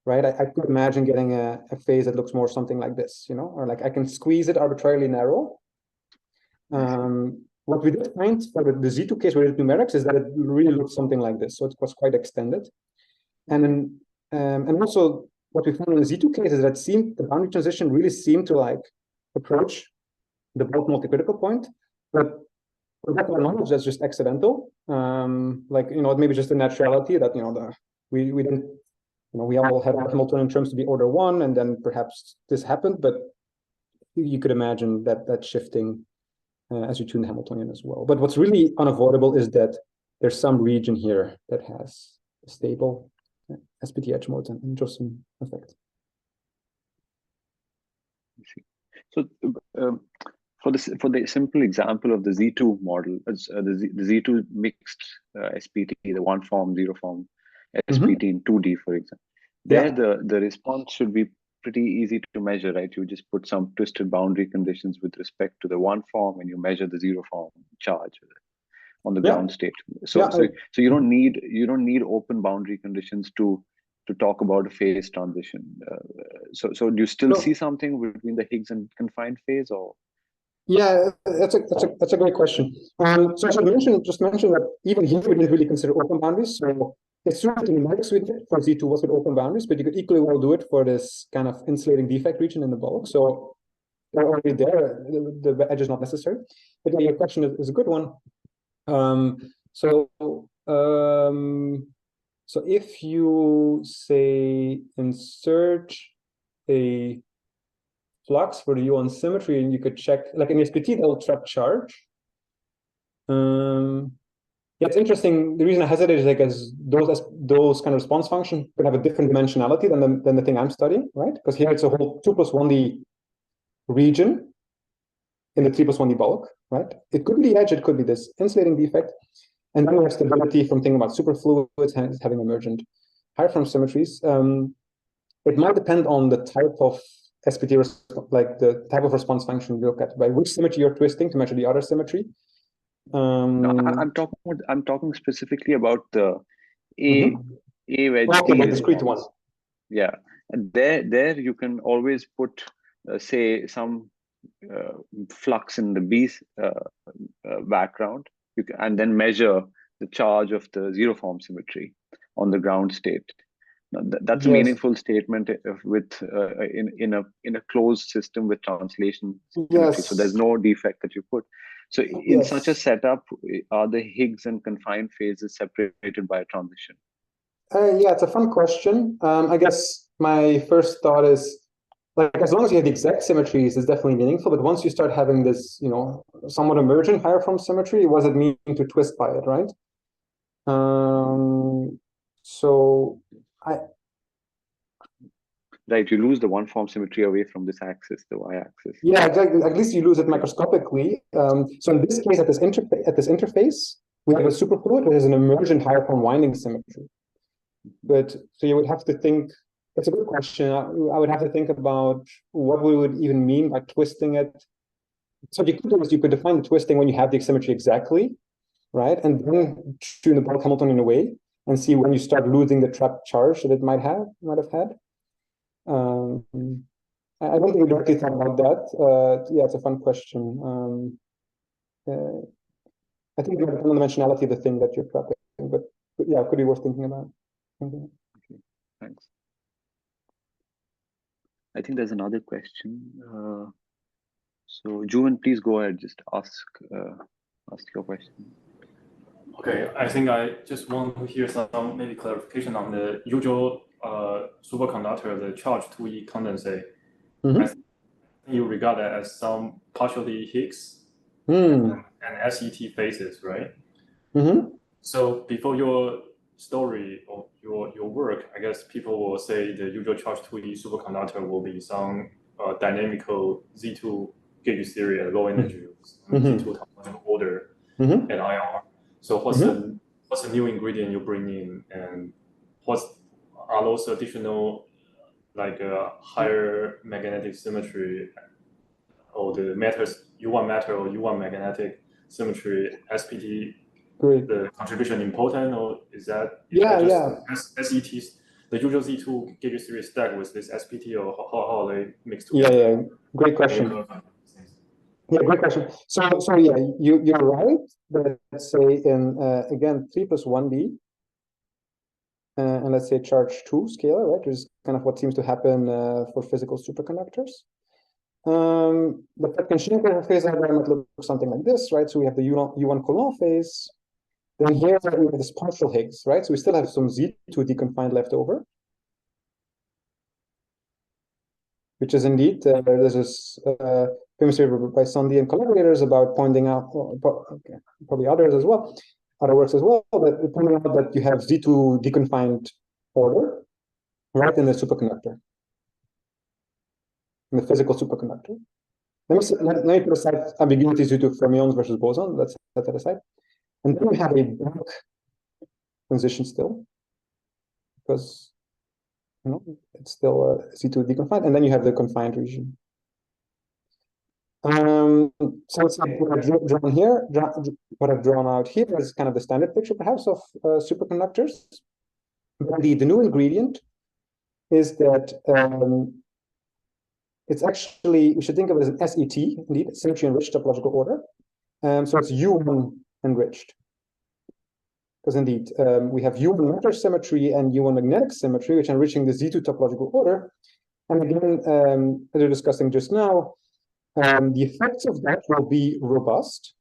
Speaker 2: right? I could imagine getting a phase that looks more something like this, or like I can squeeze it arbitrarily narrow. What we did find for the Z2 case where it numerics is that it really looks something like this. So it was quite extended. And also what we found in the Z2 case is that the boundary transition really seemed to like approach the bulk multicritical point, but for that knowledge that's just accidental. It may be just a naturality that we didn't, we all had Hamiltonian terms to be order 1, and then perhaps this happened, but you could imagine that shifting as you tune the Hamiltonian as well. But what's really unavoidable is that there's some region here that has a stable SPT edge mode and Josephson effect.
Speaker 1: So for the simple example of the Z2 model, the Z2 mixed SPT, the one form, zero form SPT in 2D, for example, there the response should be pretty easy to measure, right? You just put some twisted boundary conditions with respect to the one form, and you measure the zero form charge on the ground state. So you don't need open boundary conditions to talk about a phase transition. So do you still see something between the Higgs and confined phase, or?
Speaker 2: Yeah, that's a great question. So I should just mention that even here we didn't really consider open boundaries. So it's true that the numerics we did for Z2 was with open boundaries, but you could equally well do it for this kind of insulating defect region in the bulk. So they're already there. The edge is not necessary. But yeah, your question is a good one. So if you say insert a flux for the U on symmetry, and you could check, like in SPT, that will track charge. Yeah, it's interesting. The reason I hesitate is because those kind of response functions could have a different dimensionality than the thing I'm studying, right? Because here it's a whole 2+1D region in the 3+1D bulk, right? It could be the edge, it could be this insulating defect. And then we have stability from thinking about superfluids having emergent higher form symmetries. It might depend on the type of SPT, like the type of response function you look at, by which symmetry you're twisting to measure the other symmetry.
Speaker 1: No, I'm talking specifically about the A wedge.
Speaker 2: Okay, the discrete one.
Speaker 1: Yeah, and there you can always put, say, some flux in the B background, and then measure the charge of the zero form symmetry on the ground state. Now, that's a meaningful statement with in a closed system with translation symmetry. So there's no defect that you put. So in such a setup, are the Higgs and confined phases separated by a transition?
Speaker 2: Yeah, it's a fun question. I guess my first thought is, like, as long as you have the exact symmetries, it's definitely meaningful. But once you start having this, somewhat emergent higher form symmetry, what does it mean to twist by it, right? So
Speaker 1: Right, you lose the one form symmetry away from this axis, the y-axis.
Speaker 2: Yeah, exactly. At least you lose it microscopically. So in this case, at this interface, we have a superfluid, which is an emergent higher form winding symmetry. But so you would have to think. It's a good question. I would have to think about what we would even mean by twisting it. So you could define the twisting when you have the asymmetry exactly, right? And then tune the bulk Hamiltonian away and see when you start losing the trapped charge that it might have had. I don't think we directly thought about that. Yeah, it's a fun question. I think you have the dimensionality of the thing that you're trapping, but yeah, it could be worth thinking about.
Speaker 1: Okay, thanks. I think there's another question. So, Juven, please go ahead. Just ask your question.
Speaker 3: Okay, I think I just want to hear some maybe clarification on the usual superconductor, the charge 2e condensate. I think you regard that as some partially Higgs and SET phases, right? So before your story or your work, I guess people will say the usual charge 2e superconductor will be some dynamical Z2 gauge theory at low energy, Z2 topological order at IR. So what's the new ingredient you bring in, and are those additional like higher magnetic symmetry, or the matters U1 matter or U1 magnetic symmetry SPT? The contribution important, or is that SETs, the usual Z2 gauge theory stack with this SPT, or how are they mixed together?
Speaker 2: Yeah, great question. Yeah, great question. So yeah, you're right. But let's say in again 3 + 1d, and let's say charge 2 scalar, right? Which is kind of what seems to happen for physical superconductors. The Petkin-Schenker phase diagram might look something like this, right? So we have the U1 Coulomb phase. Then here we have this partial Higgs, right? So we still have some Z2 deconfined left over, which is indeed, there's this famous paper by Sandhi and collaborators about pointing out, probably others as well, other works as well, but pointing out that you have Z2 deconfined order right in the superconductor, in the physical superconductor. Let me put aside ambiguities due to fermions versus boson. Let's set that aside. And then we have a back transition still, because it's still C2 deconfined, and then you have the confined region. So it's like what I've drawn here, what I've drawn out here is kind of the standard picture, perhaps, of superconductors. But the new ingredient is that it's actually, we should think of it as an SET, indeed, symmetry enriched topological order. So it's U1 enriched. Because indeed, we have U1 matter symmetry and U1 magnetic symmetry, which are enriching the Z2 topological order. And again, as we're discussing just now, the effects of that will be robust.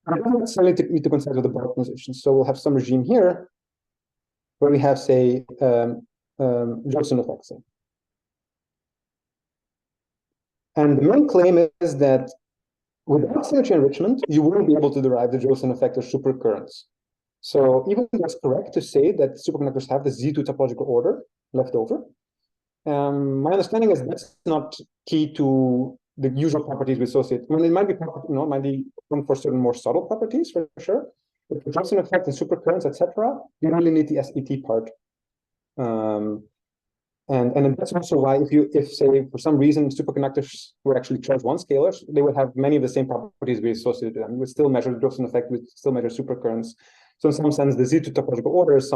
Speaker 2: And it doesn't necessarily need to consider the bulk positions. So we'll have some regime here where we have, say, Josephson effects. And the main claim is that without symmetry enrichment, you won't be able to derive the Josephson effect of supercurrents. So even though it's correct to say that superconductors have the Z2 topological order left over, my understanding is that's not key to the usual properties we associate. I mean, it might be, might be for certain more subtle properties for sure. But the Josephson effect and supercurrents, etc., you really need the SET part. And that's also why if say for some reason superconductors were actually charge 1 scalars, they would have many of the same properties we associated with them. We would still measure the Josephson effect, we would still measure supercurrents. So in some sense, the Z2 topological order is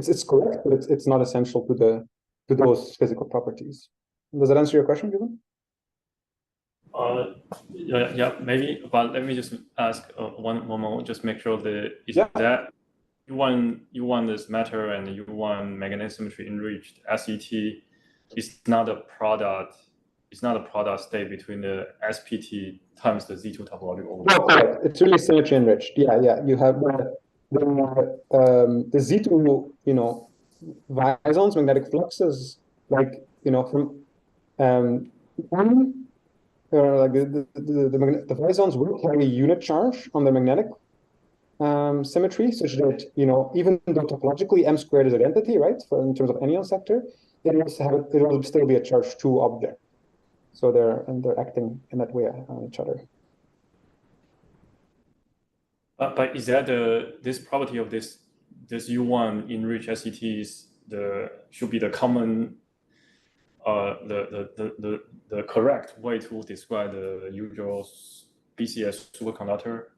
Speaker 2: it's correct, but it's not essential to those physical properties. Does that answer your question, Ruben?
Speaker 3: Yeah, maybe, but let me just ask one more, just make sure that U1 is matter and U1 magnetic symmetry enriched SET is not a product. It's not a product state between the SPT times the Z2 topological order.
Speaker 2: No, correct. It's really symmetry enriched. Yeah. You have the Z2, Vizon's magnetic fluxes, like from like the Vizons will carry unit charge on the magnetic symmetry, such that even though topologically m squared is identity, right? In terms of anion sector, it will still be a charge 2 object. So they're acting in that way on each other.
Speaker 3: But is that this property of this U1 enriched SETs should be the common the correct way to describe the usual BCS superconductor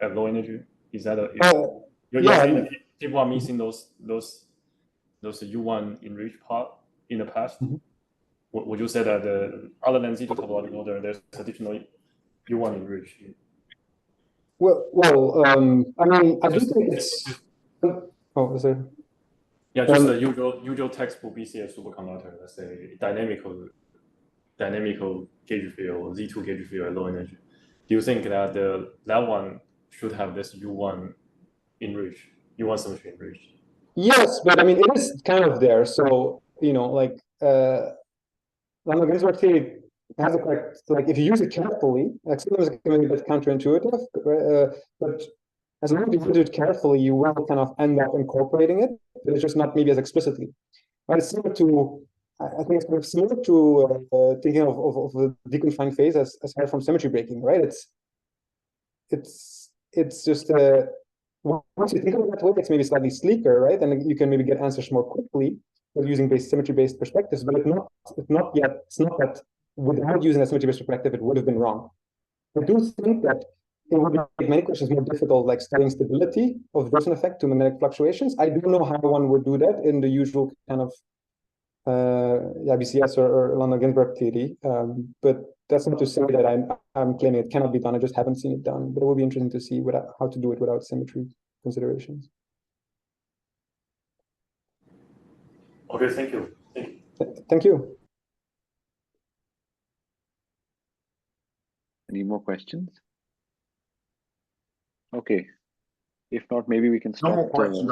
Speaker 3: at low energy? Is that you're saying that people are missing those U1 enriched part in the past?
Speaker 2: Mm-hmm.
Speaker 3: Would you say that other than Z2 topological order, there's additional U1 enriched?
Speaker 2: Well, I mean, I do think it's. Oh, is there?
Speaker 3: Yeah, just the usual textbook BCS superconductor, let's say dynamical gauge field, Z2 gauge field at low energy. Do you think that that one should have this U1 enriched, U1 symmetry enriched?
Speaker 2: Yes, but I mean, it is kind of there. So, like Lamagrange theory has a correct, like if you use it carefully, like sometimes it can be a bit counterintuitive, but as long as you do it carefully, you will kind of end up incorporating it, but it's just not maybe as explicitly. But it's similar to, I think it's kind of similar to thinking of the deconfined phase as heard from symmetry breaking, right? It's just once you think of it that way, it's maybe slightly sleeker, right? And you can maybe get answers more quickly using symmetry-based perspectives, but it's not that without using a symmetry-based perspective, it would have been wrong. I do think that it would make many questions more difficult, like studying stability of Wilson effect to magnetic fluctuations. I don't know how one would do that in the usual kind of BCS or London-Ginsburg theory, but that's not to say that I'm claiming it cannot be done. I just haven't seen it done, but it will be interesting to see how to do it without symmetry considerations.
Speaker 3: Okay, thank you.
Speaker 2: Thank you.
Speaker 1: Any more questions? Okay. If not, maybe we can stop.
Speaker 6: No more questions.